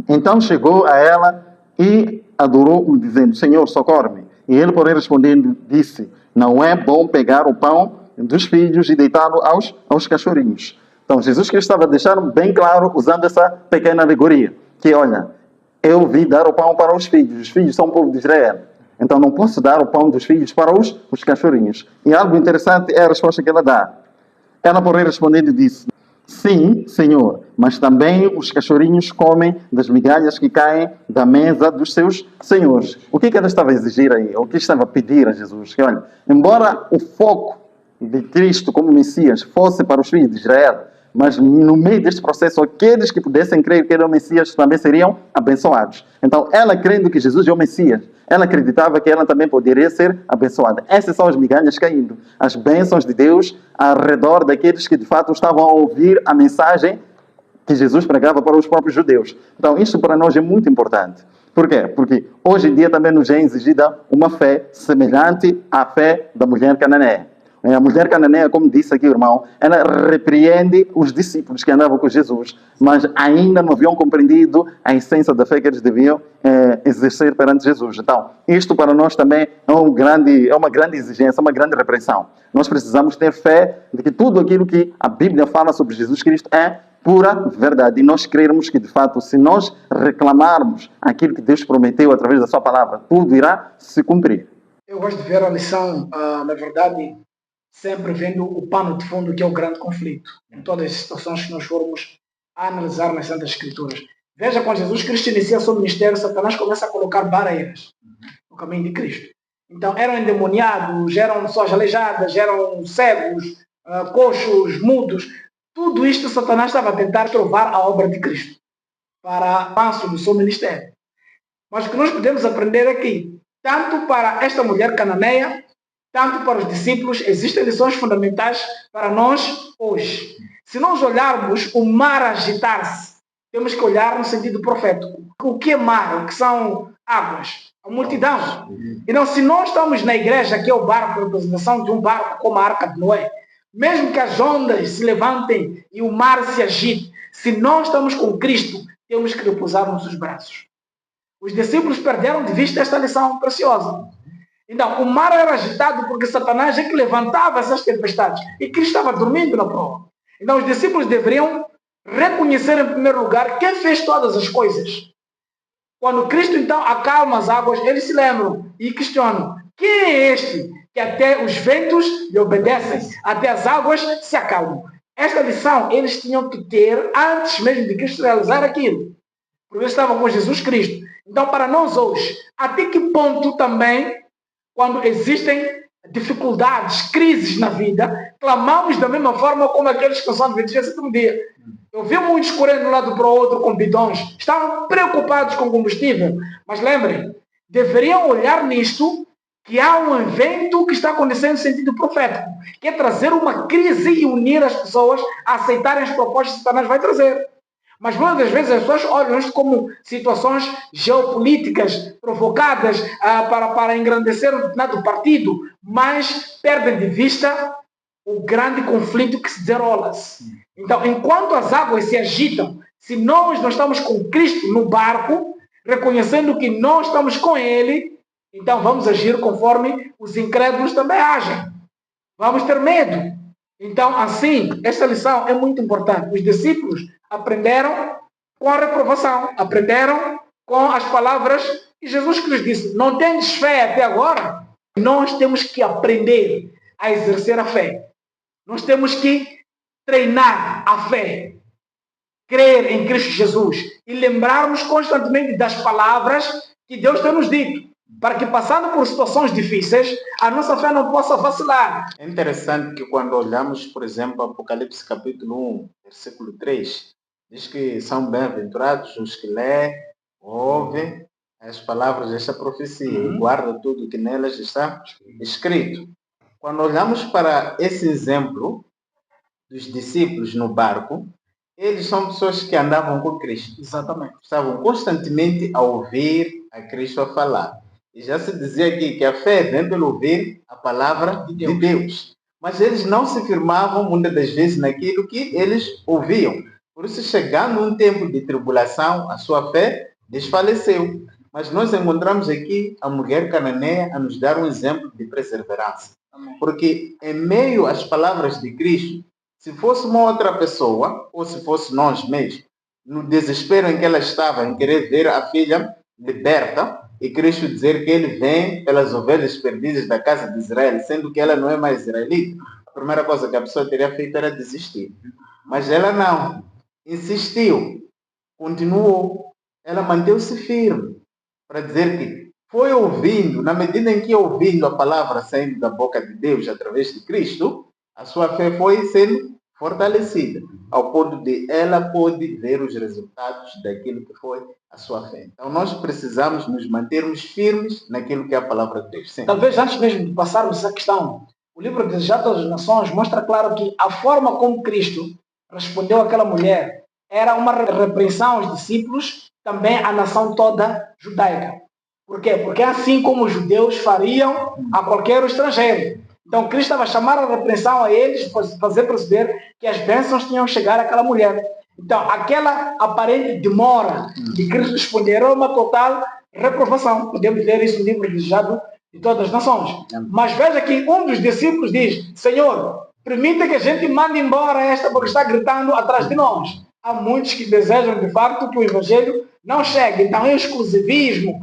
então chegou a ela e adorou-o, dizendo: Senhor, socorre-me. E ele, porém, respondendo, disse: não é bom pegar o pão dos filhos e deitá-lo aos cachorrinhos. Então, Jesus Cristo estava deixando bem claro, usando essa pequena alegoria, que, olha, eu vim dar o pão para os filhos são o povo de Israel. Então, não posso dar o pão dos filhos para os cachorrinhos. E algo interessante é a resposta que ela dá. Ela, porém, respondendo, disse: sim, Senhor, mas também os cachorrinhos comem das migalhas que caem da mesa dos seus senhores. O que ela estava a exigir aí? O que estava a pedir a Jesus? Que, olha, embora o foco de Cristo como Messias fosse para os filhos de Israel, mas no meio deste processo, aqueles que pudessem crer que era o Messias também seriam abençoados. Então, ela crendo que Jesus é o Messias, ela acreditava que ela também poderia ser abençoada. Essas são as migalhas caindo, as bênçãos de Deus ao redor daqueles que de fato estavam a ouvir a mensagem que Jesus pregava para os próprios judeus. Então, isso para nós é muito importante. Por quê? Porque hoje em dia também nos é exigida uma fé semelhante à fé da mulher cananeia. A mulher cananeia, como disse aqui o irmão, ela repreende os discípulos que andavam com Jesus, mas ainda não haviam compreendido a essência da fé que eles deviam exercer perante Jesus. Então, isto para nós também é uma grande exigência, uma grande repreensão. Nós precisamos ter fé de que tudo aquilo que a Bíblia fala sobre Jesus Cristo é pura verdade. E nós crermos que, de fato, se nós reclamarmos aquilo que Deus prometeu através da sua palavra, tudo irá se cumprir. Eu gosto de ver a lição, na verdade, sempre vendo o pano de fundo que é o grande conflito. Em todas as situações que nós formos a analisar nas Santas Escrituras. Veja, quando Jesus Cristo inicia seu ministério, Satanás começa a colocar barreiras no caminho de Cristo. Então, eram endemoniados, eram pessoas aleijadas, eram cegos, coxos, mudos. Tudo isto Satanás estava a tentar trovar a obra de Cristo para o avanço do seu ministério. Mas o que nós podemos aprender aqui, tanto para esta mulher cananeia, tanto para os discípulos, existem lições fundamentais para nós hoje. Se nós olharmos o mar agitar-se, temos que olhar no sentido profético. O que é mar? O que são águas? A multidão. Então, se nós estamos na igreja, que é o barco, a representação de um barco como a Arca de Noé, mesmo que as ondas se levantem e o mar se agite, se nós estamos com Cristo, temos que repousar nos seus braços. Os discípulos perderam de vista esta lição preciosa. Então, o mar era agitado porque Satanás é que levantava essas tempestades e Cristo estava dormindo na proa. Então, os discípulos deveriam reconhecer em primeiro lugar quem fez todas as coisas. Quando Cristo, então, acalma as águas, eles se lembram e questionam: quem é este que até os ventos lhe obedecem, até as águas se acalmam? Esta lição eles tinham que ter antes mesmo de Cristo realizar aquilo. Porque eles estavam com Jesus Cristo. Então, para nós hoje, até que ponto também, quando existem dificuldades, crises na vida, clamamos da mesma forma como aqueles que são adventistas um dia. Eu vi muitos correndo de um lado para o outro com bidões, estavam preocupados com combustível, mas lembrem, deveriam olhar nisto que há um evento que está acontecendo no sentido profético, que é trazer uma crise e unir as pessoas a aceitarem as propostas que Satanás vai trazer. Mas muitas vezes as pessoas olham isto como situações geopolíticas provocadas para engrandecer um determinado partido, mas perdem de vista o grande conflito que se desenrola. Então, enquanto as águas se agitam, se nós não estamos com Cristo no barco, reconhecendo que nós estamos com Ele, então vamos agir conforme os incrédulos também agem. Vamos ter medo. Então, assim, esta lição é muito importante. Os discípulos aprenderam com a reprovação, aprenderam com as palavras. E Jesus Cristo disse: não tendes fé até agora? Nós temos que aprender a exercer a fé. Nós temos que treinar a fé. Crer em Cristo Jesus e lembrarmos constantemente das palavras que Deus tem nos dito, para que, passando por situações difíceis, a nossa fé não possa vacilar. É interessante que quando olhamos, por exemplo, Apocalipse capítulo 1, versículo 3, diz que são bem-aventurados os que lêem, ouvem as palavras desta profecia e guardam tudo o que nelas está escrito. Quando olhamos para esse exemplo dos discípulos no barco, eles são pessoas que andavam com Cristo. Exatamente. Estavam constantemente a ouvir a Cristo a falar. E já se dizia aqui que a fé vem pelo ouvir a palavra de Deus. Mas eles não se firmavam muitas das vezes naquilo que eles ouviam. Por isso, chegando um tempo de tribulação, a sua fé desfaleceu. Mas nós encontramos aqui a mulher cananeia a nos dar um exemplo de perseverança. Porque em meio às palavras de Cristo, se fosse uma outra pessoa, ou se fosse nós mesmos, no desespero em que ela estava, em querer ver a filha liberta, e Cristo dizer que ele vem pelas ovelhas perdidas da casa de Israel, sendo que ela não é mais israelita, a primeira coisa que a pessoa teria feito era desistir. Mas ela não. Insistiu. Continuou. Ela manteve-se firme para dizer que foi ouvindo, na medida em que ouvindo a palavra saindo da boca de Deus através de Cristo, a sua fé foi sendo fortalecida, ao ponto de ela pôde ver os resultados daquilo que foi a sua fé. Então, nós precisamos nos mantermos firmes naquilo que é a palavra de Deus. Sim. Talvez antes mesmo de passarmos essa questão, o livro Desejados das Nações mostra claro que a forma como Cristo respondeu àquela mulher era uma repreensão aos discípulos, também à nação toda judaica. Por quê? Porque assim como os judeus fariam a qualquer estrangeiro. Então, Cristo estava a chamar a repreensão a eles, para fazer perceber que as bênçãos tinham chegado àquela mulher. Então, aquela aparente demora de Cristo responder era uma total reprovação. Podemos ler isso no livro Desejado de Todas as Nações. Mas veja que um dos discípulos diz: Senhor, permita que a gente mande embora esta, porque está gritando atrás de nós. Há muitos que desejam, de facto, que o Evangelho não chegue. Então, é exclusivismo.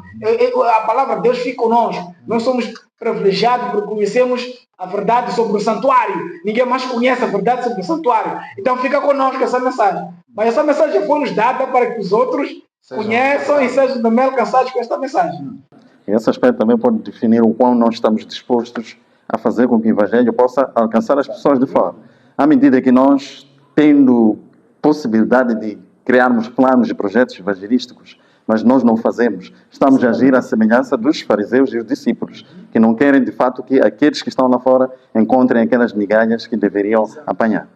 A palavra de Deus fica conosco. Nós somos privilegiados porque conhecemos a verdade sobre o santuário. Ninguém mais conhece a verdade sobre o santuário. Então, fica conosco essa mensagem. Mas essa mensagem foi nos dada para que os outros conheçam e sejam também alcançados com esta mensagem. Esse aspecto também pode definir o quão nós estamos dispostos a fazer com que o Evangelho possa alcançar as pessoas de fora. À medida que nós, tendo possibilidade de criarmos planos e projetos evangelísticos, mas nós não fazemos, estamos a agir à semelhança dos fariseus e os discípulos, que não querem de fato que aqueles que estão lá fora encontrem aquelas migalhas que deveriam apanhar.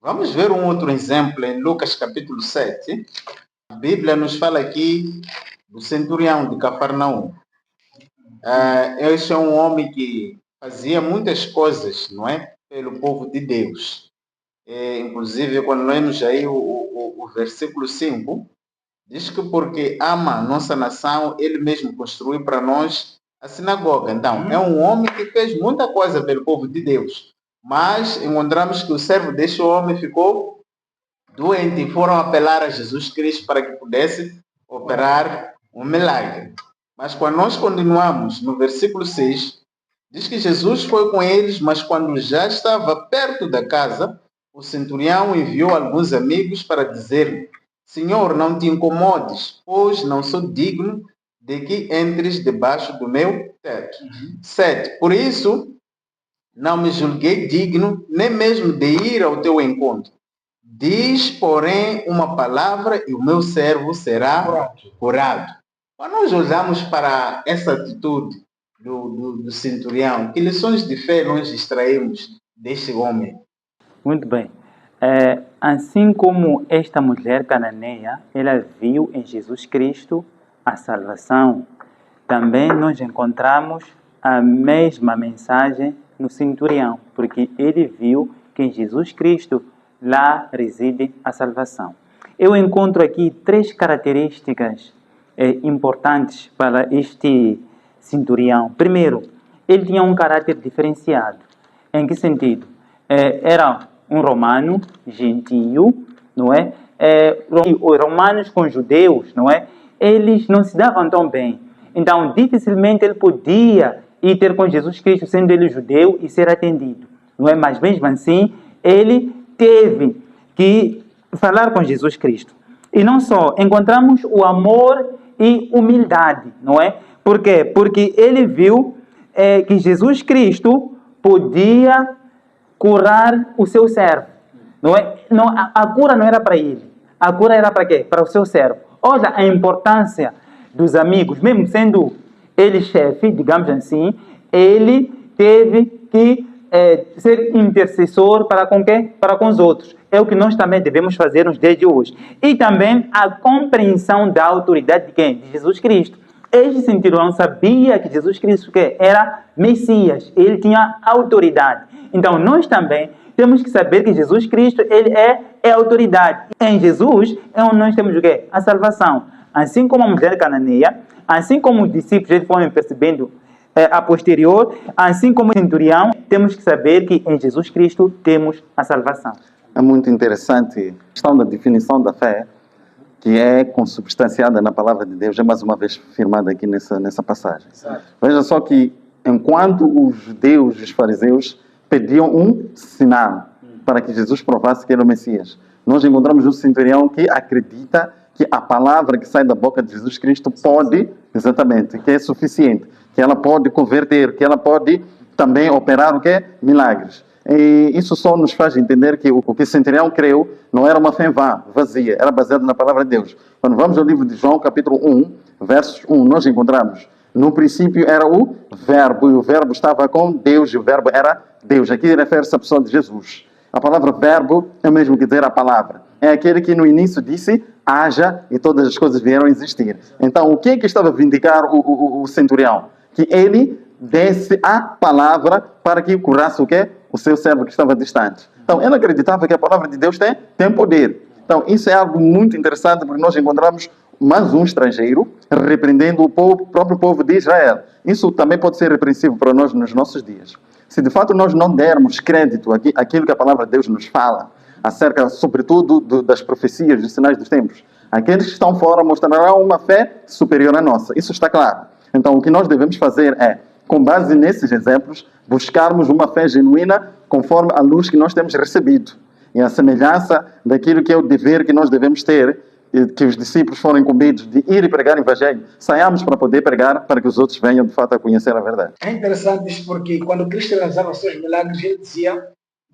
Vamos ver um outro exemplo em Lucas capítulo 7. A Bíblia nos fala aqui do centurião de Cafarnaum. Este é um homem que fazia muitas coisas, não é? Pelo povo de Deus. Inclusive, quando lemos aí o versículo 5, diz que porque ama a nossa nação, ele mesmo construiu para nós a sinagoga. Então, é um homem que fez muita coisa pelo povo de Deus. Mas encontramos que o servo deste homem ficou doente e foram apelar a Jesus Cristo para que pudesse operar um milagre. Mas quando nós continuamos no versículo 6, diz que Jesus foi com eles, mas quando já estava perto da casa, o centurião enviou alguns amigos para dizer: Senhor, não te incomodes, pois não sou digno de que entres debaixo do meu teto. 7. Por isso, não me julguei digno, nem mesmo de ir ao teu encontro. Diz, porém, uma palavra e o meu servo será curado. Quando nós olhamos para essa atitude do centurião, que lições de fé nós extraímos deste homem? Muito bem. Assim como esta mulher cananeia, ela viu em Jesus Cristo a salvação, também nós encontramos a mesma mensagem no centurião, porque ele viu que em Jesus Cristo lá reside a salvação. Eu encontro aqui 3 características importantes para este centurião. Primeiro, ele tinha um caráter diferenciado. Em que sentido? Era um romano, gentio, não é? os romanos com os judeus, não é? Eles não se davam tão bem. Então, dificilmente ele podia ir ter com Jesus Cristo, sendo ele judeu, e ser atendido, não é? Mas mesmo assim, ele teve que falar com Jesus Cristo. E não só, encontramos o amor e humildade, não é? Por quê? Porque ele viu que Jesus Cristo podia curar o seu servo, não é? Não, a cura não era para ele, a cura era para quê? Para o seu servo. Olha a importância dos amigos, mesmo sendo ele chefe, digamos assim, ele teve que ser intercessor para com quem? Para com os outros. É o que nós também devemos fazer nos dias de hoje. E também a compreensão da autoridade de quem? De Jesus Cristo. Este centurião sabia que Jesus Cristo era Messias, ele tinha autoridade. Então nós também temos que saber que Jesus Cristo ele é autoridade. Em Jesus é onde nós temos o quê? A salvação. Assim como a mulher cananeia, assim como os discípulos eles foram percebendo a posterior, assim como o centurião, temos que saber que em Jesus Cristo temos a salvação. É muito interessante a questão da definição da fé, que é consubstanciada na palavra de Deus, é mais uma vez firmada aqui nessa passagem. Exato. Veja só que enquanto os judeus e os fariseus pediam um sinal para que Jesus provasse que era o Messias, nós encontramos um centurião que acredita que a palavra que sai da boca de Jesus Cristo pode, exatamente, que é suficiente, que ela pode converter, que ela pode também operar o quê? Milagres. E isso só nos faz entender que o que o centurião creu não era uma fé vazia, era baseado na palavra de Deus. Quando vamos ao livro de João, capítulo 1, versos 1, nós encontramos, no princípio era o Verbo, e o Verbo estava com Deus, e o Verbo era Deus. Aqui refere-se à pessoa de Jesus. A palavra verbo é o mesmo que dizer a palavra. É aquele que no início disse, haja, e todas as coisas vieram a existir. Então, o que é que estava a vindicar o centurião? Que ele desse a palavra para que curasse o quê? O seu servo que estava distante. Então, ele acreditava que a palavra de Deus tem poder. Então, isso é algo muito interessante, porque nós encontramos mais um estrangeiro repreendendo o próprio povo de Israel. Isso também pode ser repreensivo para nós nos nossos dias. Se de fato nós não dermos crédito àquilo que a palavra de Deus nos fala, acerca, sobretudo, das profecias, dos sinais dos tempos, aqueles que estão fora mostrarão uma fé superior à nossa. Isso está claro. Então, o que nós devemos fazer é, com base nesses exemplos, buscarmos uma fé genuína conforme a luz que nós temos recebido. E a semelhança daquilo que é o dever que nós devemos ter, que os discípulos foram incumbidos de ir e pregar o Evangelho, saiamos para poder pregar, para que os outros venham de fato a conhecer a verdade. É interessante isso porque quando Cristo realizava os seus milagres, ele dizia,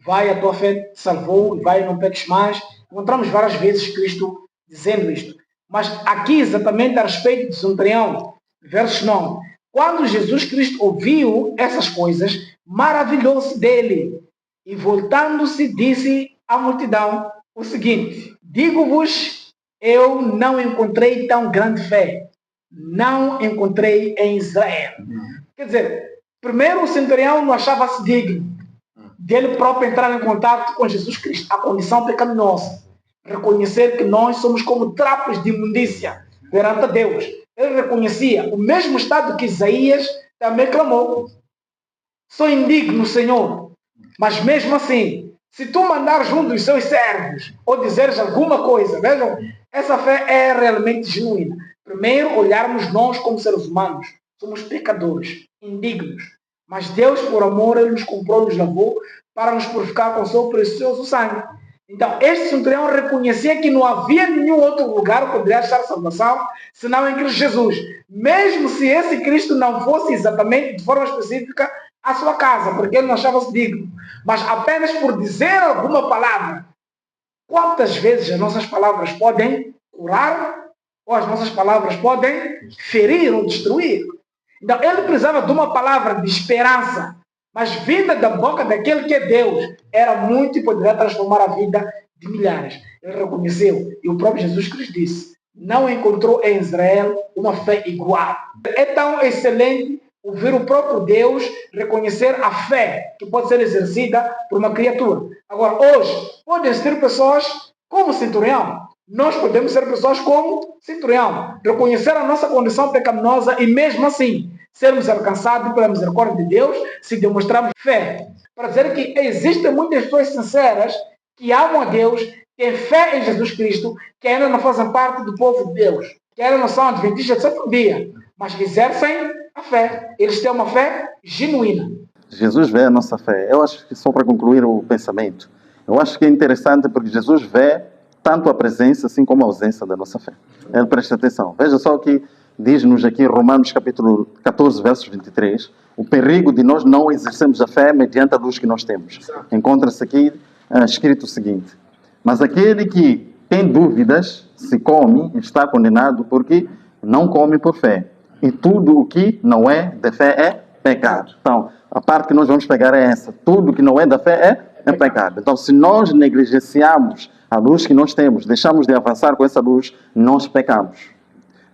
vai, a tua fé te salvou, vai, não peques mais. Encontramos várias vezes Cristo dizendo isto. Mas aqui exatamente a respeito de centurião, verso 9. Quando Jesus Cristo ouviu essas coisas, maravilhou-se dele e voltando-se disse à multidão o seguinte, digo-vos, eu não encontrei tão grande fé, não encontrei em Israel. Quer dizer, primeiro o centurião não achava-se digno dele próprio entrar em contato com Jesus Cristo, a condição pecaminosa, reconhecer que nós somos como trapos de imundícia perante a Deus. Ele reconhecia o mesmo estado que Isaías também clamou. Sou indigno, Senhor, mas mesmo assim, se tu mandares um dos seus servos ou dizeres alguma coisa, vejam, essa fé é realmente genuína. Primeiro, olharmos nós como seres humanos. Somos pecadores, indignos. Mas Deus, por amor, Ele nos comprou, nos lavou para nos purificar com o seu precioso sangue. Então, este centurião reconhecia que não havia nenhum outro lugar que poderia estar salvação, senão em Cristo Jesus. Mesmo se esse Cristo não fosse exatamente, de forma específica, a sua casa, porque ele não achava-se digno. Mas apenas por dizer alguma palavra. Quantas vezes as nossas palavras podem curar, ou as nossas palavras podem ferir ou destruir? Então, ele precisava de uma palavra de esperança, mas vinda da boca daquele que é Deus, era muito e poderia transformar a vida de milhares. Ele reconheceu, e o próprio Jesus Cristo disse, não encontrou em Israel uma fé igual. É tão excelente ouvir o próprio Deus reconhecer a fé que pode ser exercida por uma criatura. Agora, hoje, podem ser pessoas como centurião. Nós podemos ser pessoas como centurião. Reconhecer a nossa condição pecaminosa e mesmo assim sermos alcançados pela misericórdia de Deus se demonstrarmos fé. Para dizer que existem muitas pessoas sinceras que amam a Deus, têm fé em Jesus Cristo, que ainda não fazem parte do povo de Deus, que ainda não são adventistas de sétimo dia, mas exercem a fé. Eles têm uma fé genuína. Jesus vê a nossa fé. Eu acho que, só para concluir o pensamento, eu acho que é interessante porque Jesus vê tanto a presença assim como a ausência da nossa fé. Ele presta atenção. Veja só o que diz-nos aqui em Romanos capítulo 14, versos 23, o perigo de nós não exercermos a fé mediante a luz que nós temos. Encontra-se aqui escrito o seguinte: mas aquele que tem dúvidas, se come, está condenado porque não come por fé. E tudo o que não é de fé é pecado. Então, a parte que nós vamos pegar é essa. Tudo que não é da fé é pecado. Então, se nós negligenciamos a luz que nós temos, deixamos de avançar com essa luz, nós pecamos.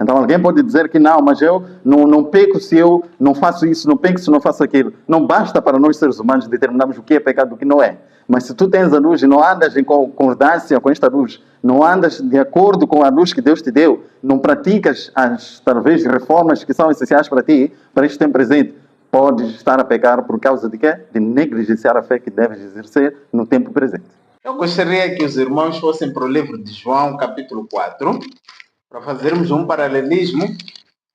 Então, alguém pode dizer que não, mas eu não peco se eu não faço isso, não peco se não faço aquilo. Não basta para nós seres humanos determinarmos o que é pecado e o que não é. Mas se tu tens a luz e não andas em concordância com esta luz, não andas de acordo com a luz que Deus te deu, não praticas as, talvez, reformas que são essenciais para ti, para este tempo presente, podes estar a pecar por causa de quê? De negligenciar a fé que deves exercer no tempo presente. Eu gostaria que os irmãos fossem para o livro de João, capítulo 4, para fazermos um paralelismo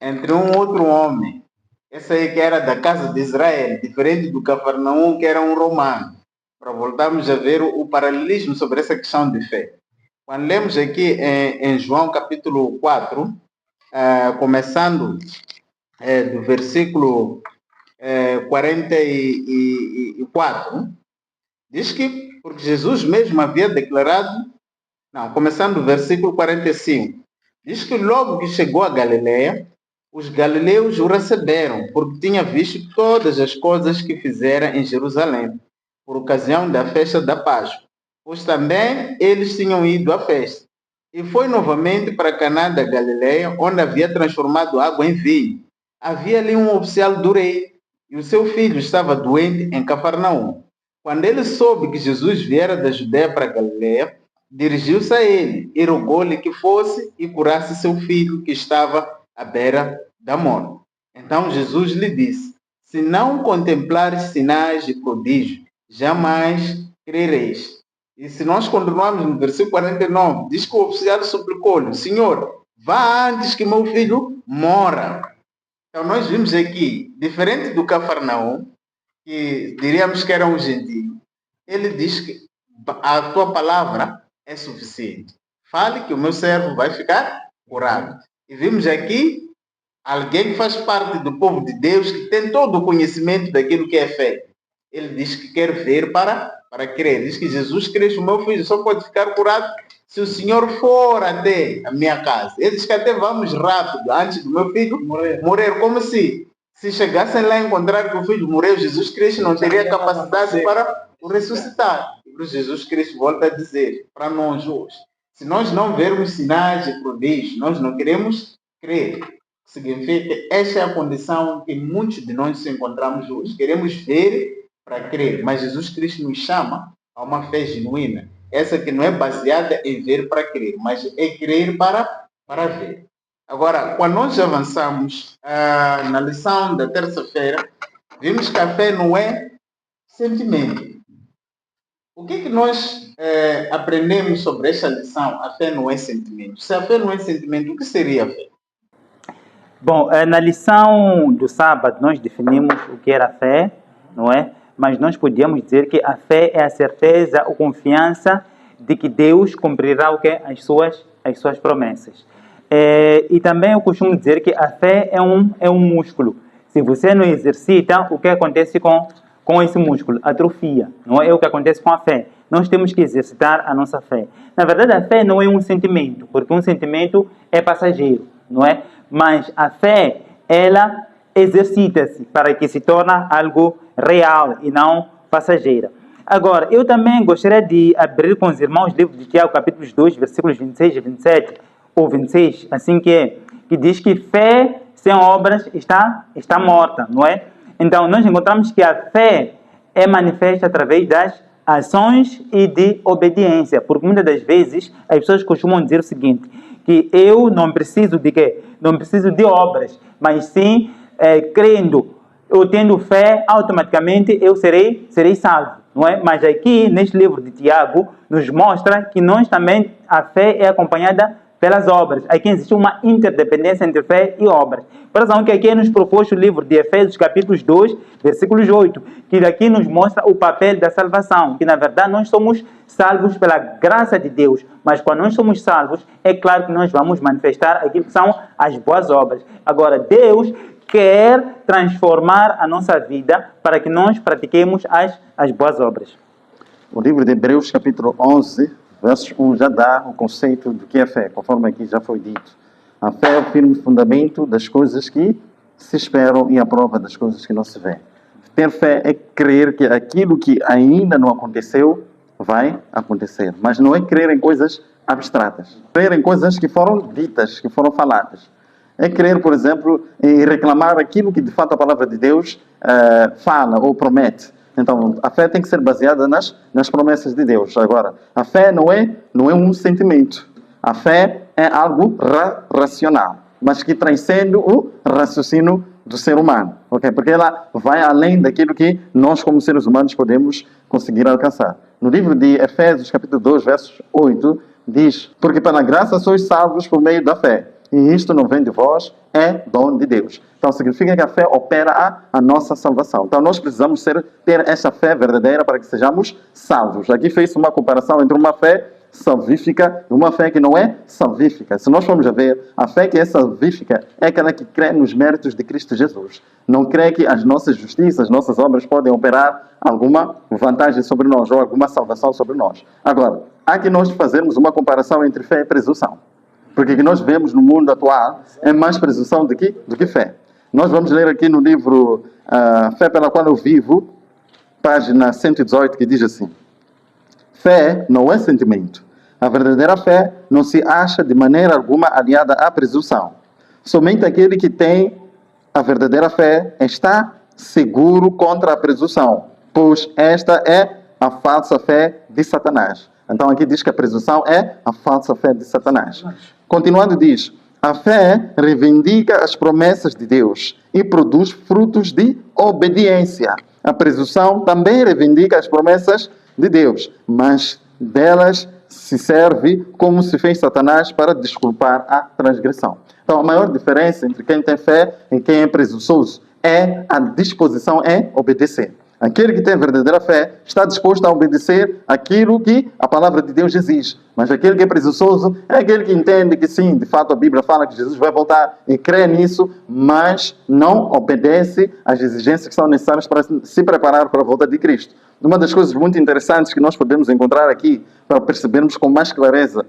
entre um outro homem. Esse aí que era da casa de Israel, diferente do Cafarnaum, que era um romano. Para voltarmos a ver o paralelismo sobre essa questão de fé. Quando lemos aqui em João capítulo 4, começando do versículo 44, diz que, porque Jesus mesmo havia declarado, começando do versículo 45, diz que logo que chegou a Galileia, os galileus o receberam, porque tinha visto todas as coisas que fizera em Jerusalém, por ocasião da festa da Páscoa, pois também eles tinham ido à festa. E foi novamente para Caná da Galileia, onde havia transformado água em vinho. Havia ali um oficial do rei, e o seu filho estava doente em Cafarnaum. Quando ele soube que Jesus viera da Judeia para a Galileia, dirigiu-se a ele e rogou-lhe que fosse e curasse seu filho, que estava à beira da morte. Então Jesus lhe disse: se não contemplares sinais e prodígios, jamais crereis. E se nós continuarmos no versículo 49, diz que o oficial suplicou-lhe: Senhor, vá antes que meu filho morra. Então nós vimos aqui, diferente do Cafarnaum, que diríamos que era um gentio, ele diz que a tua palavra é suficiente. Fale que o meu servo vai ficar curado. E vimos aqui alguém que faz parte do povo de Deus, que tem todo o conhecimento daquilo que é fé. Ele diz que quer ver para crer. Diz que Jesus Cristo, meu filho, só pode ficar curado se o Senhor for até a minha casa. Ele diz que até vamos rápido, antes do meu filho morrer. Como se chegassem lá a encontrar que o filho morreu, Jesus Cristo não teria capacidade para o ressuscitar. E Jesus Cristo volta a dizer para nós hoje: se nós não vermos sinais e prodígios, nós não queremos crer. Significa que esta é a condição que muitos de nós nos encontramos hoje. Queremos ver para crer, mas Jesus Cristo nos chama a uma fé genuína. Essa que não é baseada em ver para crer, mas é crer para ver. Agora, quando nós avançamos na lição da terça-feira, vimos que a fé não é sentimento. O que nós aprendemos sobre esta lição? A fé não é sentimento. Se a fé não é sentimento, o que seria a fé? Bom, na lição do sábado nós definimos o que era a fé, não é? Mas nós podíamos dizer que a fé é a certeza ou confiança de que Deus cumprirá o que? As suas promessas. E também eu costumo dizer que a fé é um músculo. Se você não exercita, o que acontece com esse músculo? Atrofia. Não é o que acontece com a fé. Nós temos que exercitar a nossa fé. Na verdade, a fé não é um sentimento, porque um sentimento é passageiro, não é? Mas a fé, ela exercita-se para que se torne algo real e não passageira. Agora, eu também gostaria de abrir com os irmãos o livro de Tiago, capítulo 2, versículos 26 e 27, ou 26, assim que diz que fé sem obras está morta, não é? Então, nós encontramos que a fé é manifesta através das ações e de obediência, porque muitas das vezes as pessoas costumam dizer o seguinte, que eu não preciso de quê? Não preciso de obras, mas sim, crendo, eu tendo fé, automaticamente eu serei salvo. não é? Mas aqui, neste livro de Tiago, nos mostra que nós também, a fé é acompanhada pelas obras. Aqui existe uma interdependência entre fé e obras. Por razão que aqui é nos proposto o livro de Efésios, capítulo 2, versículos 8, que daqui nos mostra o papel da salvação, que na verdade nós somos salvos pela graça de Deus, mas quando nós somos salvos, é claro que nós vamos manifestar aquilo que são as boas obras. Agora, Deus quer transformar a nossa vida para que nós pratiquemos as boas obras. O livro de Hebreus, capítulo 11, verso 1, já dá o conceito do que é fé, conforme aqui já foi dito. A fé é o firme fundamento das coisas que se esperam e a prova das coisas que não se vê. Ter fé é crer que aquilo que ainda não aconteceu vai acontecer. Mas não é crer em coisas abstratas. Crer em coisas que foram ditas, que foram faladas. É crer, por exemplo, em reclamar aquilo que de fato a palavra de Deus fala ou promete. Então, a fé tem que ser baseada nas promessas de Deus. Agora, a fé não é um sentimento. A fé é algo racional, mas que transcende o raciocínio do ser humano. Okay? Porque ela vai além daquilo que nós, como seres humanos, podemos conseguir alcançar. No livro de Efésios, capítulo 2, verso 8, diz: porque pela graça sois salvos por meio da fé. E isto não vem de vós, é dom de Deus. Então significa que a fé opera a nossa salvação. Então nós precisamos ter essa fé verdadeira para que sejamos salvos. Aqui fez uma comparação entre uma fé salvífica e uma fé que não é salvífica. Se nós formos a ver, a fé que é salvífica é aquela que crê nos méritos de Cristo Jesus. Não crê que as nossas justiças, as nossas obras podem operar alguma vantagem sobre nós ou alguma salvação sobre nós. Agora, há que nós fazermos uma comparação entre fé e presunção. Porque o que nós vemos no mundo atual é mais presunção do que fé. Nós vamos ler aqui no livro Fé pela Qual Eu Vivo, página 118, que diz assim: fé não é sentimento. A verdadeira fé não se acha de maneira alguma aliada à presunção. Somente aquele que tem a verdadeira fé está seguro contra a presunção, pois esta é a falsa fé de Satanás. Então aqui diz que a presunção é a falsa fé de Satanás. Continuando diz: a fé reivindica as promessas de Deus e produz frutos de obediência. A presunção também reivindica as promessas de Deus, mas delas se serve como se fez Satanás para desculpar a transgressão. Então a maior diferença entre quem tem fé e quem é presunçoso é a disposição em obedecer. Aquele que tem verdadeira fé está disposto a obedecer aquilo que a palavra de Deus exige. Mas aquele que é presunçoso é aquele que entende que sim, de fato a Bíblia fala que Jesus vai voltar e crê nisso, mas não obedece às exigências que são necessárias para se preparar para a volta de Cristo. Uma das coisas muito interessantes que nós podemos encontrar aqui, para percebermos com mais clareza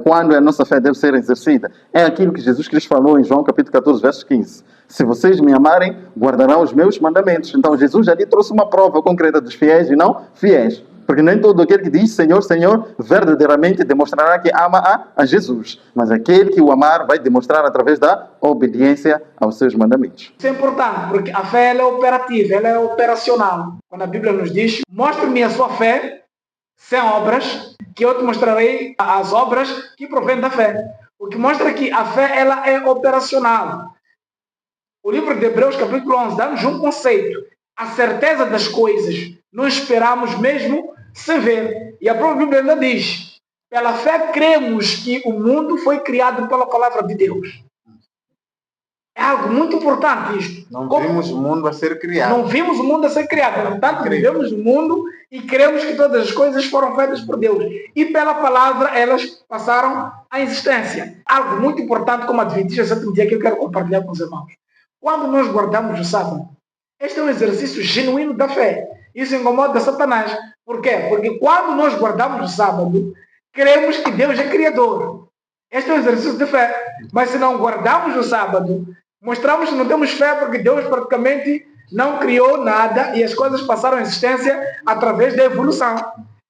quando a nossa fé deve ser exercida, é aquilo que Jesus Cristo falou em João capítulo 14, verso 15. Se vocês me amarem, guardarão os meus mandamentos. Então Jesus ali trouxe uma prova concreta dos fiéis e não fiéis. Porque nem todo aquele que diz Senhor, Senhor, verdadeiramente demonstrará que ama a Jesus. Mas aquele que o amar vai demonstrar através da obediência aos seus mandamentos. Isso é importante, porque a fé ela é operativa, ela é operacional. Quando a Bíblia nos diz: mostre-me a sua fé sem obras, que eu te mostrarei as obras que provêm da fé. O que mostra que a fé ela é operacional. O livro de Hebreus, capítulo 11, dá-nos um conceito. A certeza das coisas nós esperamos mesmo sem ver. E a própria Bíblia ainda diz: pela fé cremos que o mundo foi criado pela palavra de Deus. É algo muito importante isto. Não vimos o mundo a ser criado. Não vimos o mundo a ser criado. Portanto, vivemos o mundo e cremos que todas as coisas foram feitas por Deus. E pela palavra elas passaram à existência. Algo muito importante como adventista sétimo dia que eu quero compartilhar com os irmãos. Quando nós guardamos o sábado, este é um exercício genuíno da fé. Isso incomoda Satanás. Por quê? Porque quando nós guardamos o sábado, cremos que Deus é criador. Este é um exercício de fé. Mas se não guardamos o sábado, mostramos que não temos fé porque Deus praticamente não criou nada e as coisas passaram à existência através da evolução.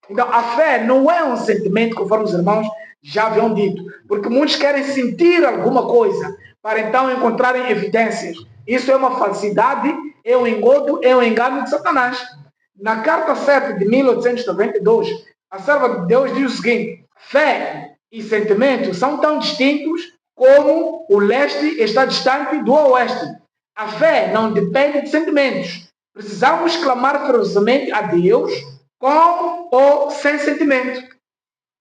Então a fé não é um sentimento, conforme os irmãos já haviam dito. Porque muitos querem sentir alguma coisa para então encontrarem evidências. Isso é uma falsidade, é um engodo, é um engano de Satanás. Na carta 7 de 1892, a serva de Deus diz o seguinte: fé e sentimento são tão distintos como o leste está distante do oeste. A fé não depende de sentimentos. Precisamos clamar ferozmente a Deus com ou sem sentimento.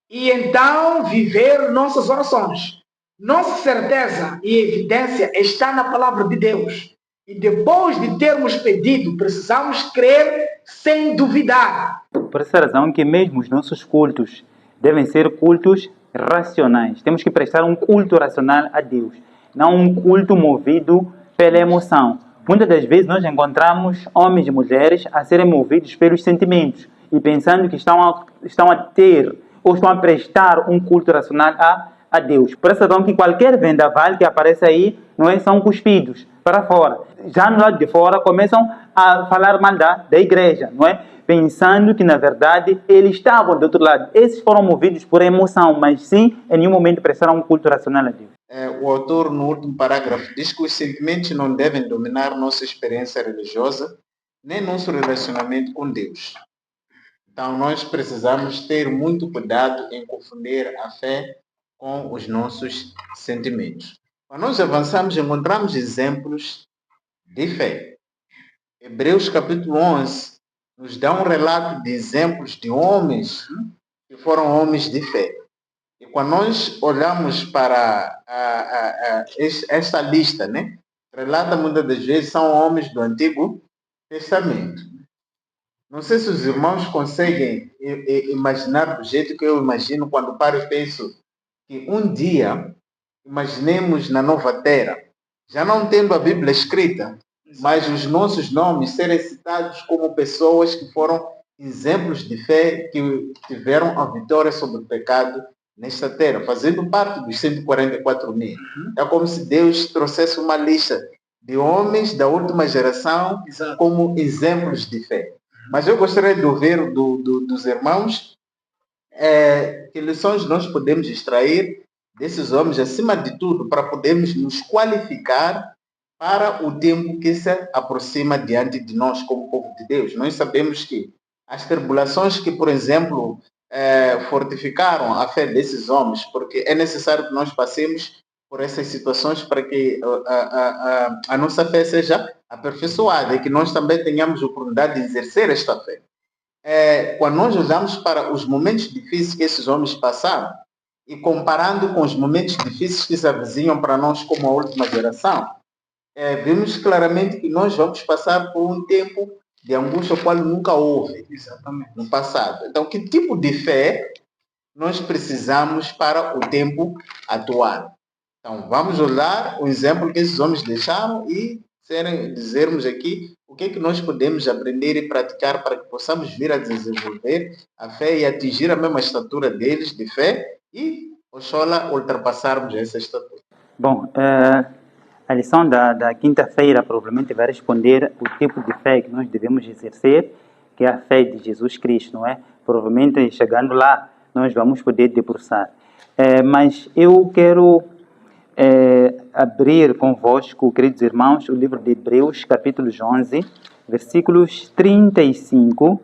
E então viver nossas orações. Nossa certeza e evidência está na palavra de Deus. E depois de termos pedido, precisamos crer sem duvidar. Por essa razão que mesmo os nossos cultos devem ser cultos racionais. Temos que prestar um culto racional a Deus, não um culto movido pela emoção. Muitas das vezes nós encontramos homens e mulheres a serem movidos pelos sentimentos e pensando que estão a ter ou estão a prestar um culto racional a Deus. Por essa razão que qualquer vendaval que aparece aí, não é, são cuspidos para fora. Já no lado de fora começam a falar mal da igreja, não é? Pensando que na verdade eles estavam do outro lado. Esses foram movidos por emoção, mas sim, em nenhum momento prestaram um culto racional a Deus. O autor, no último parágrafo, diz que os sentimentos não devem dominar nossa experiência religiosa, nem nosso relacionamento com Deus. Então, nós precisamos ter muito cuidado em confundir a fé com os nossos sentimentos. Quando nós avançamos, encontramos exemplos de fé. Hebreus capítulo 11 nos dá um relato de exemplos de homens que foram homens de fé. E quando nós olhamos para esta lista, né, relata muitas das vezes são homens do Antigo Testamento. Não sei se os irmãos conseguem imaginar do jeito que eu imagino quando paro e penso que um dia, imaginemos na Nova Terra, já não tendo a Bíblia escrita, mas os nossos nomes serem citados como pessoas que foram exemplos de fé, que tiveram a vitória sobre o pecado nesta terra, fazendo parte dos 144 mil. É como se Deus trouxesse uma lista de homens da última geração como exemplos de fé. Mas eu gostaria de ouvir dos irmãos que lições nós podemos extrair desses homens, acima de tudo, para podermos nos qualificar para o tempo que se aproxima diante de nós como povo de Deus. Nós sabemos que as tribulações que, por exemplo, fortificaram a fé desses homens, porque é necessário que nós passemos por essas situações para que a nossa fé seja aperfeiçoada e que nós também tenhamos a oportunidade de exercer esta fé. Quando nós olhamos para os momentos difíceis que esses homens passaram e comparando com os momentos difíceis que se avizinham para nós como a última geração, vemos claramente que nós vamos passar por um tempo de angústia, o qual nunca houve no passado. Então, que tipo de fé nós precisamos para o tempo atual? Então, vamos olhar o exemplo que esses homens deixaram e dizermos aqui o que é que nós podemos aprender e praticar para que possamos vir a desenvolver a fé e atingir a mesma estatura deles de fé e, oxalá, ultrapassarmos essa estatura. Bom, a lição da quinta-feira provavelmente vai responder o tipo de fé que nós devemos exercer, que é a fé de Jesus Cristo, não é? Provavelmente, chegando lá, nós vamos poder debruçar. Mas eu quero abrir convosco, queridos irmãos, o livro de Hebreus, capítulo 11, versículos 35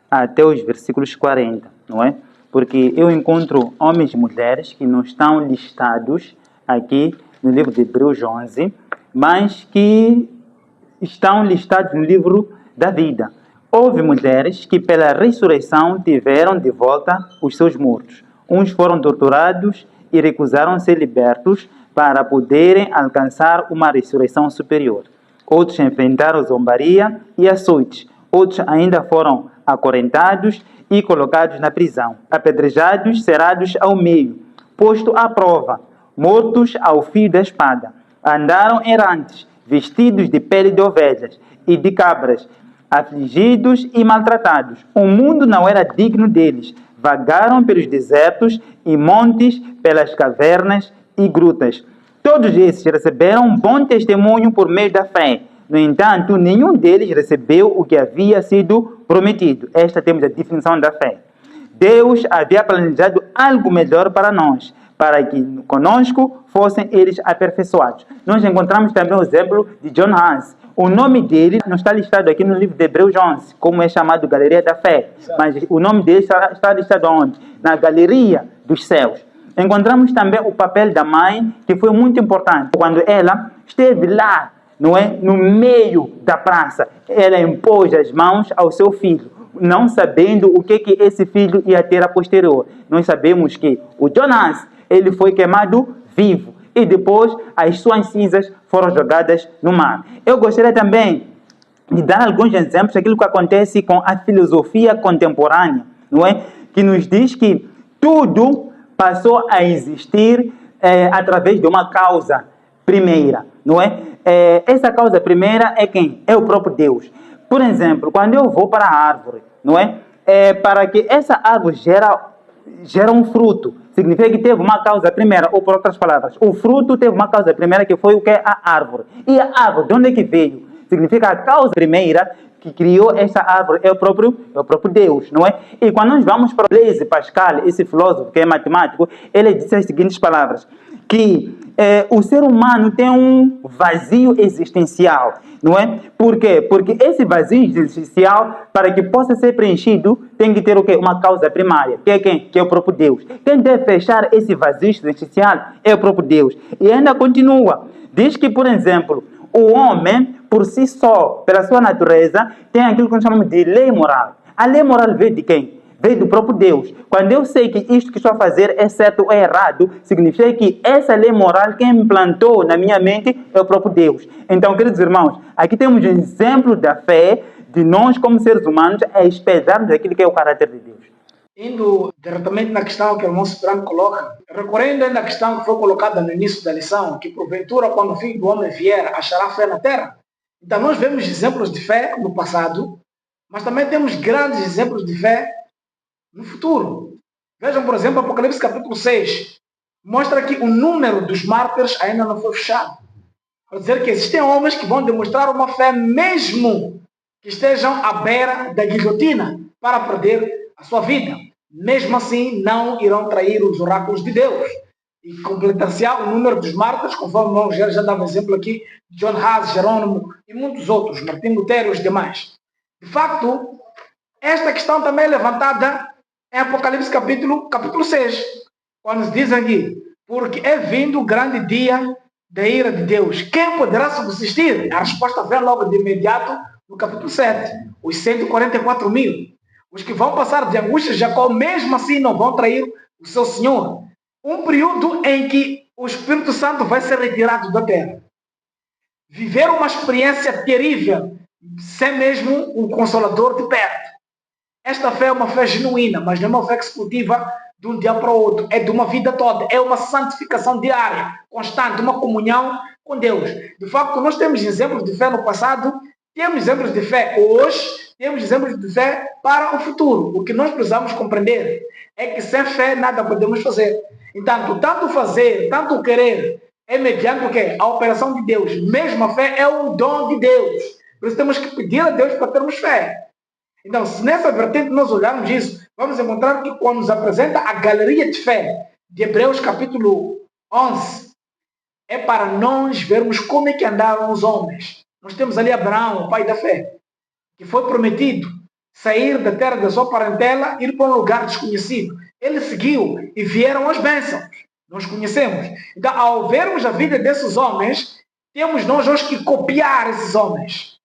até os versículos 40, não é? Porque eu encontro homens e mulheres que não estão listados aqui no livro de Hebreus 11, mas que estão listados no livro da vida. Houve mulheres que pela ressurreição tiveram de volta os seus mortos. Uns foram torturados e recusaram ser libertos para poderem alcançar uma ressurreição superior. Outros enfrentaram zombaria e açoites. Outros ainda foram acorrentados e colocados na prisão, apedrejados, cerrados ao meio, posto à prova, mortos ao fio da espada. Andaram errantes, vestidos de pele de ovelhas e de cabras, afligidos e maltratados. O mundo não era digno deles. Vagaram pelos desertos e montes, pelas cavernas e grutas. Todos esses receberam um bom testemunho por meio da fé. No entanto, nenhum deles recebeu o que havia sido prometido. Esta temos a definição da fé. Deus havia planejado algo melhor para nós, para que conosco fossem eles aperfeiçoados. Nós encontramos também o exemplo de John Hans. O nome dele não está listado aqui no livro de Hebreus 11, como é chamado Galeria da Fé. Mas o nome dele está listado onde? Na Galeria dos Céus. Encontramos também o papel da mãe, que foi muito importante. Quando ela esteve lá não é? No meio da praça, ela impôs as mãos ao seu filho, não sabendo o que esse filho ia ter a posterior. Nós sabemos que o Jonas, ele foi queimado vivo e depois as suas cinzas foram jogadas no mar. Eu gostaria também de dar alguns exemplos daquilo que acontece com a filosofia contemporânea, não é? Que nos diz que tudo passou a existir através de uma causa primeira, não é? Essa causa primeira é quem? É o próprio Deus. Por exemplo, quando eu vou para a árvore, não é? Para que essa árvore gera um fruto, significa que teve uma causa primeira, ou por outras palavras, o fruto teve uma causa primeira que foi o que? A árvore. E a árvore, de onde é que veio? Significa a causa primeira que criou essa árvore é o próprio Deus, não é? E quando nós vamos para Blaise Pascal, esse filósofo que é matemático, ele disse as seguintes palavras, que o ser humano tem um vazio existencial, não é? Por quê? Porque esse vazio existencial, para que possa ser preenchido, tem que ter o quê? Uma causa primária, que é quem? Que é o próprio Deus. Quem deve fechar esse vazio existencial é o próprio Deus. E ainda continua, diz que, por exemplo, o homem, por si só, pela sua natureza, tem aquilo que nós chamamos de lei moral. A lei moral veio de quem? Veio do próprio Deus. Quando eu sei que isto que estou a fazer é certo ou é errado, significa que essa lei moral, quem implantou na minha mente é o próprio Deus. Então, queridos irmãos, aqui temos um exemplo da fé de nós, como seres humanos, a espelharmos aquilo que é o caráter de Deus. Indo diretamente na questão que o irmão Cipriano coloca, recorrendo ainda à questão que foi colocada no início da lição, que porventura, quando o Filho do Homem vier, achará fé na terra. Então, nós vemos exemplos de fé no passado, mas também temos grandes exemplos de fé no futuro. Vejam, por exemplo, Apocalipse capítulo 6. Mostra que o número dos mártires ainda não foi fechado. Quer dizer que existem homens que vão demonstrar uma fé mesmo que estejam à beira da guilhotina para perder a sua vida. Mesmo assim, não irão trair os oráculos de Deus. E completar-se-á o número dos mártires, conforme o irmão Rogério já dava exemplo aqui, John Hus, Jerônimo e muitos outros, Martim Lutero e os demais. De facto, esta questão também é levantada em Apocalipse capítulo 6, quando se diz aqui, porque é vindo o grande dia da ira de Deus. Quem poderá subsistir? A resposta vem logo de imediato no capítulo 7, os 144 mil. Os que vão passar de angústia de Jacó, mesmo assim não vão trair o seu Senhor. Um período em que o Espírito Santo vai ser retirado da terra. Viver uma experiência terrível, sem mesmo um Consolador de perto. Esta fé é uma fé genuína, mas não é uma fé que se cultiva de um dia para o outro. É de uma vida toda. É uma santificação diária, constante, uma comunhão com Deus. De facto, nós temos exemplos de fé no passado, temos exemplos de fé hoje, temos exemplos de fé para o futuro. O que nós precisamos compreender é que sem fé nada podemos fazer. Então, tanto fazer, tanto querer, é mediante o quê? A operação de Deus. Mesmo a fé é um dom de Deus. Por isso temos que pedir a Deus para termos fé. Então, se nessa vertente nós olharmos isso, vamos encontrar que quando nos apresenta a galeria de fé de Hebreus capítulo 11, é para nós vermos como é que andaram os homens. Nós temos ali Abraão, o pai da fé, que foi prometido sair da terra da sua parentela e ir para um lugar desconhecido. Ele seguiu e vieram as bênçãos. Nós conhecemos. Então, ao vermos a vida desses homens, temos nós hoje que copiar esses homens.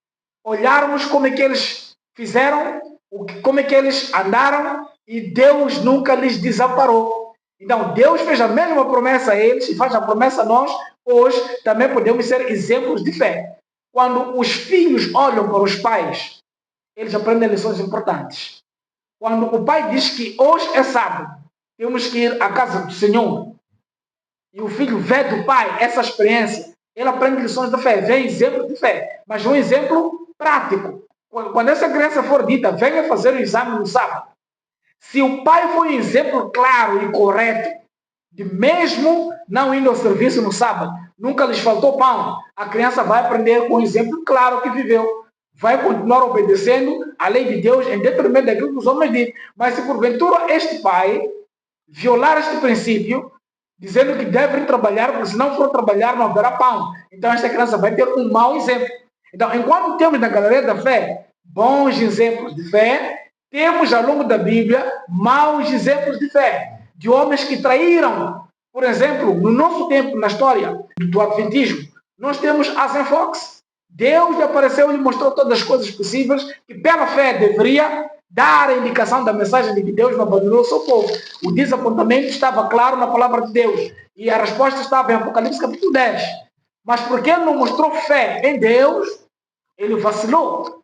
Olharmos como é que eles fizeram, como é que eles andaram e Deus nunca lhes desamparou. Então, Deus fez a mesma promessa a eles e faz a promessa a nós. Hoje também podemos ser exemplos de fé. Quando os filhos olham para os pais, eles aprendem lições importantes. Quando o pai diz que hoje é sábado, temos que ir à casa do Senhor, e o filho vê do pai essa experiência, ele aprende lições de fé, vê exemplo de fé, mas um exemplo prático. Quando essa criança for dita, venha fazer o exame no sábado, se o pai foi um exemplo claro e correto, de mesmo não indo ao serviço no sábado, nunca lhes faltou pão, a criança vai aprender com um exemplo claro que viveu. Vai continuar obedecendo a lei de Deus em detrimento daquilo que os homens dizem. Mas se porventura este pai violar este princípio, dizendo que deve ir trabalhar, porque se não for trabalhar não haverá pão, então esta criança vai ter um mau exemplo. Então, enquanto temos na galeria da fé bons exemplos de fé, temos ao longo da Bíblia maus exemplos de fé, de homens que traíram. Por exemplo, no nosso tempo, na história do Adventismo, nós temos Asen Fox, Deus lhe apareceu e lhe mostrou todas as coisas possíveis e pela fé deveria dar a indicação da mensagem de que Deus não abandonou o seu povo. O desapontamento estava claro na palavra de Deus e a resposta estava em Apocalipse capítulo 10. Mas porque ele não mostrou fé em Deus, ele vacilou.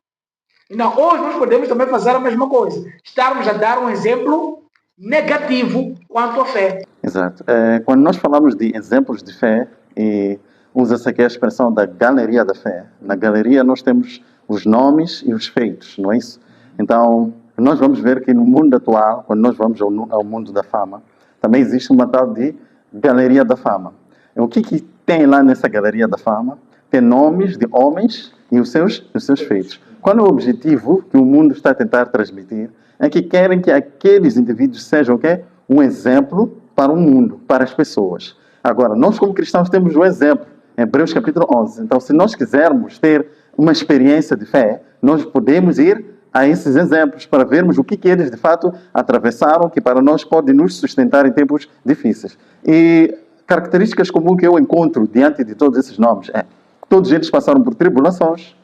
E não, hoje nós podemos também fazer a mesma coisa. Estarmos a dar um exemplo negativo quanto à fé. Exato. Quando nós falamos de exemplos de fé, e usa-se aqui a expressão da galeria da fé. Na galeria nós temos os nomes e os feitos, não é isso? Então, nós vamos ver que no mundo atual, quando nós vamos ao mundo da fama, também existe uma tal de galeria da fama. O que tem lá nessa galeria da fama? Tem nomes de homens e os seus feitos. Qual é o objetivo que o mundo está a tentar transmitir? É que querem que aqueles indivíduos sejam o quê? Um exemplo para o mundo, para as pessoas. Agora, nós como cristãos temos um exemplo, em Hebreus capítulo 11. Então, se nós quisermos ter uma experiência de fé, nós podemos ir a esses exemplos para vermos o que eles de fato atravessaram, que para nós pode nos sustentar em tempos difíceis. E características comuns que eu encontro diante de todos esses nomes é: todos eles passaram por tribulações,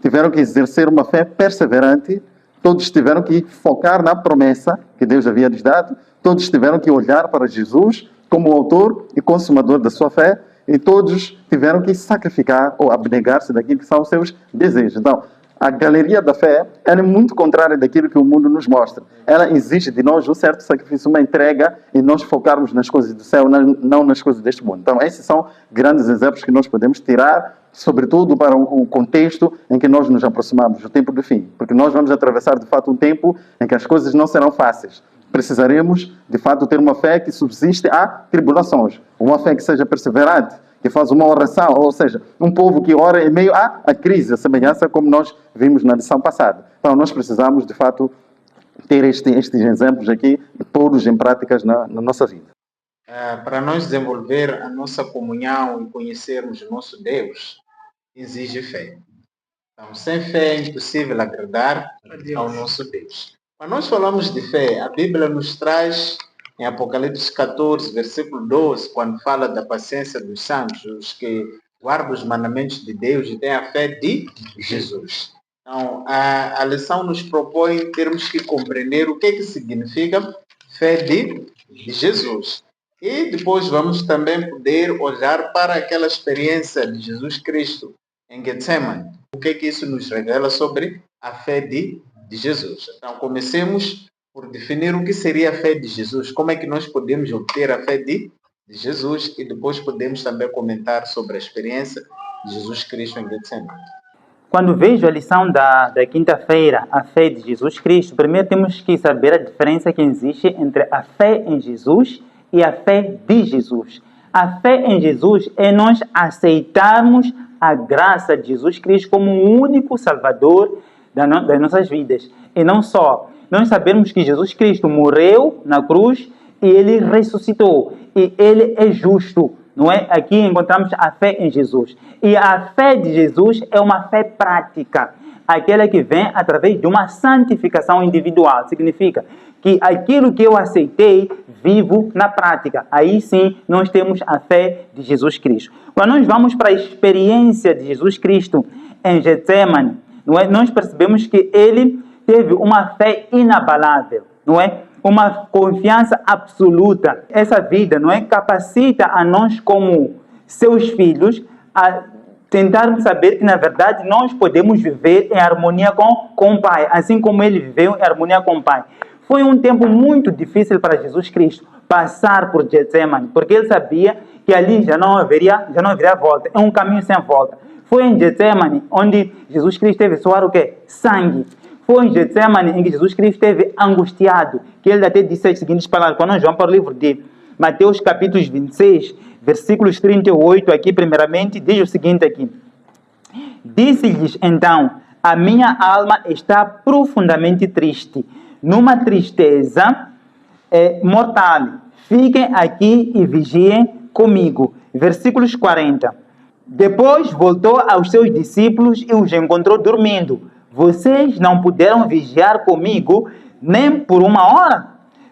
tiveram que exercer uma fé perseverante, todos tiveram que focar na promessa que Deus havia lhes dado, todos tiveram que olhar para Jesus como o autor e consumador da sua fé, e todos tiveram que sacrificar ou abnegar-se daquilo que são os seus desejos. Então, a galeria da fé, ela é muito contrária daquilo que o mundo nos mostra. Ela exige de nós um certo sacrifício, uma entrega, e nós focarmos nas coisas do céu, não nas coisas deste mundo. Então, esses são grandes exemplos que nós podemos tirar, sobretudo para o contexto em que nós nos aproximamos, o tempo do fim. Porque nós vamos atravessar, de fato, um tempo em que as coisas não serão fáceis. Precisaremos, de fato, ter uma fé que subsiste a tribulações. Uma fé que seja perseverante, que faz uma oração, ou seja, um povo que ora em meio à crise, a semelhança como nós vimos na lição passada. Então, nós precisamos, de fato, ter estes exemplos aqui e pô-los em práticas na nossa vida. Para nós desenvolver a nossa comunhão e conhecermos o nosso Deus, exige fé. Então, sem fé é impossível agradar ao nosso Deus. Quando nós falamos de fé, a Bíblia nos traz em Apocalipse 14, versículo 12, quando fala da paciência dos santos, os que guardam os mandamentos de Deus e têm a fé de Jesus. Então, a lição nos propõe termos que compreender o que significa fé de Jesus. E depois vamos também poder olhar para aquela experiência de Jesus Cristo em Getsemane. O que isso nos revela sobre a fé de Jesus. Então, comecemos por definir o que seria a fé de Jesus. Como é que nós podemos obter a fé de Jesus e depois podemos também comentar sobre a experiência de Jesus Cristo em Getsemane. Quando vejo a lição da quinta-feira, a fé de Jesus Cristo, primeiro temos que saber a diferença que existe entre a fé em Jesus e a fé de Jesus. A fé em Jesus é nós aceitarmos a graça de Jesus Cristo como o único Salvador das nossas vidas. E não só, nós sabemos que Jesus Cristo morreu na cruz e Ele ressuscitou. E Ele é justo, não é? Aqui encontramos a fé em Jesus. E a fé de Jesus é uma fé prática, aquela que vem através de uma santificação individual. Significa que aquilo que eu aceitei, vivo na prática. Aí sim, nós temos a fé de Jesus Cristo. Quando nós vamos para a experiência de Jesus Cristo em Getsemane, não é? Nós percebemos que Ele teve uma fé inabalável, não é? Uma confiança absoluta. Essa vida, não é? Capacita a nós como seus filhos a tentarmos saber que, na verdade, nós podemos viver em harmonia com o Pai, assim como Ele viveu em harmonia com o Pai. Foi um tempo muito difícil para Jesus Cristo passar por Getsemane, porque Ele sabia que ali já não haveria volta. É um caminho sem volta. Foi em Getsemane onde Jesus Cristo teve suar o quê? Sangue. Foi em Getsemane em que Jesus Cristo esteve angustiado, que Ele até disse as seguintes palavras. Quando nós vamos para o livro de Mateus capítulo 26, versículos 38, aqui primeiramente, diz o seguinte aqui. Disse-lhes então: a minha alma está profundamente triste, numa tristeza mortal. Fiquem aqui e vigiem comigo. Versículos 40. Depois voltou aos seus discípulos e os encontrou dormindo. Vocês não puderam vigiar comigo nem por uma hora?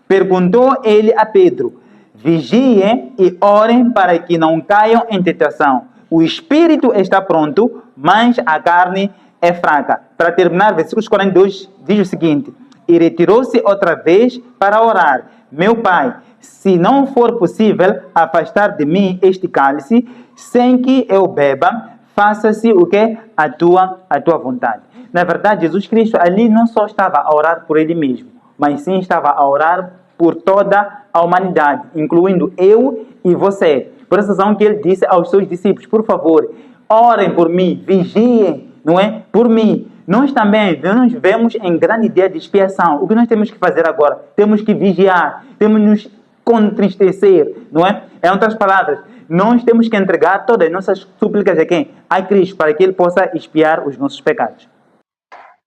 Perguntou ele a Pedro. Vigiem e orem para que não caiam em tentação. O espírito está pronto, mas a carne é fraca. Para terminar, versículo 42 diz o seguinte: e retirou-se outra vez para orar: meu pai, se não for possível afastar de mim este cálice, sem que eu beba, faça-se o que? A tua vontade. Na verdade, Jesus Cristo ali não só estava a orar por ele mesmo, mas sim estava a orar por toda a humanidade, incluindo eu e você. Por essa razão que ele disse aos seus discípulos: por favor, orem por mim, vigiem, não é? Por mim. Nós também nos vemos em grande dia de expiação. O que nós temos que fazer agora? Temos que vigiar, temos que nos contristecer, não é? Em outras palavras, nós temos que entregar todas as nossas súplicas a quem? A Cristo, para que Ele possa expiar os nossos pecados.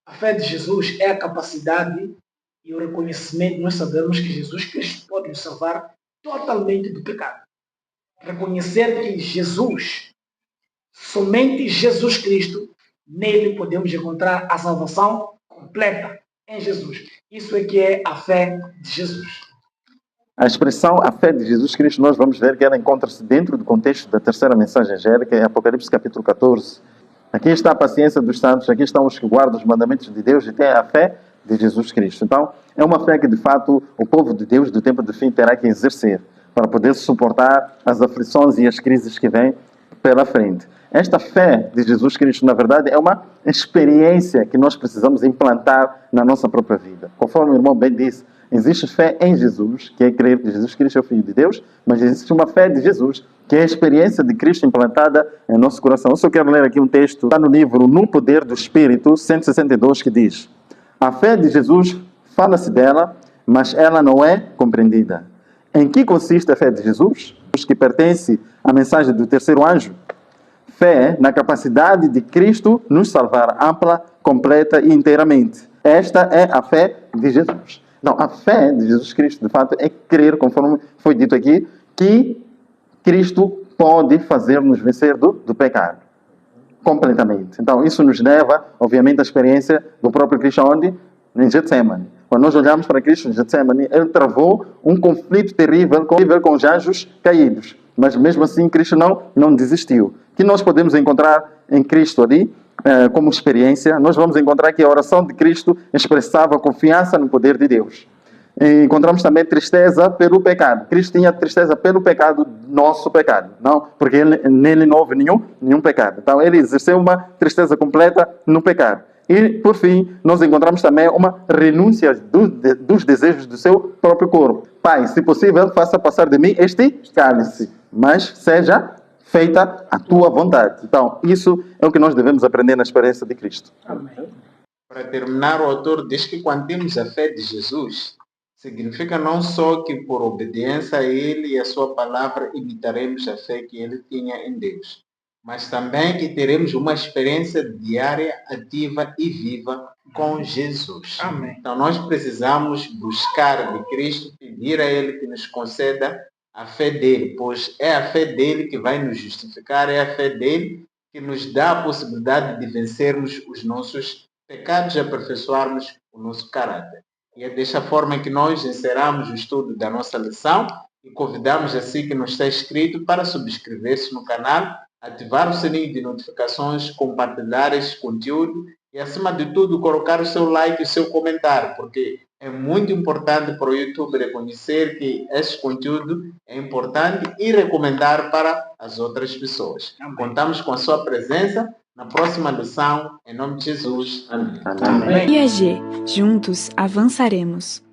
A fé de Jesus é a capacidade e o reconhecimento. Nós sabemos que Jesus Cristo pode nos salvar totalmente do pecado. Reconhecer que Jesus, somente Jesus Cristo, nele podemos encontrar a salvação completa em Jesus. Isso é que é a fé de Jesus. A expressão a fé de Jesus Cristo, nós vamos ver que ela encontra-se dentro do contexto da terceira mensagem angélica, em Apocalipse capítulo 14. Aqui está a paciência dos santos, aqui estão os que guardam os mandamentos de Deus e têm a fé de Jesus Cristo. Então, é uma fé que, de fato, o povo de Deus do tempo do fim terá que exercer para poder suportar as aflições e as crises que vêm pela frente. Esta fé de Jesus Cristo, na verdade, é uma experiência que nós precisamos implantar na nossa própria vida. Conforme o irmão bem disse, existe fé em Jesus, que é crer que Jesus Cristo é o Filho de Deus, mas existe uma fé de Jesus, que é a experiência de Cristo implantada em nosso coração. Eu só quero ler aqui um texto, está no livro No Poder do Espírito, 162, que diz: a fé de Jesus, fala-se dela, mas ela não é compreendida. Em que consiste a fé de Jesus? Que pertence à mensagem do terceiro anjo. Fé na capacidade de Cristo nos salvar ampla, completa e inteiramente. Esta é a fé de Jesus. Não, a fé de Jesus Cristo, de fato, é crer, conforme foi dito aqui, que Cristo pode fazer-nos vencer do pecado. Completamente. Então, isso nos leva, obviamente, à experiência do próprio Cristo, onde? Em Getsemane. Quando nós olhamos para Cristo em Getsemane, ele travou um conflito terrível com os anjos caídos. Mas, mesmo assim, Cristo não desistiu. O que nós podemos encontrar em Cristo ali, como experiência? Nós vamos encontrar que a oração de Cristo expressava confiança no poder de Deus. E encontramos também tristeza pelo pecado. Cristo tinha tristeza pelo pecado, nosso pecado. Não, porque nele não houve nenhum pecado. Então, ele exerceu uma tristeza completa no pecado. E, por fim, nós encontramos também uma renúncia dos desejos do seu próprio corpo. Pai, se possível, faça passar de mim este cálice, mas seja feita a tua vontade. Então, isso é o que nós devemos aprender na experiência de Cristo. Amém. Para terminar, o autor diz que quando temos a fé de Jesus, significa não só que por obediência a Ele e a sua palavra imitaremos a fé que Ele tinha em Deus, mas também que teremos uma experiência diária, ativa e viva com Jesus. Amém. Então nós precisamos buscar de Cristo, pedir a Ele que nos conceda a fé dele, pois é a fé dele que vai nos justificar, é a fé dele que nos dá a possibilidade de vencermos os nossos pecados e aperfeiçoarmos o nosso caráter. E é desta forma que nós encerramos o estudo da nossa lição e convidamos assim que nos está inscrito para subscrever-se no canal, ativar o sininho de notificações, compartilhar esse conteúdo e, acima de tudo, colocar o seu like e o seu comentário, porque é muito importante para o YouTube reconhecer que esse conteúdo é importante e recomendar para as outras pessoas. Amém. Contamos com a sua presença na próxima lição, em nome de Jesus. Amém. Amém. IAG, juntos avançaremos.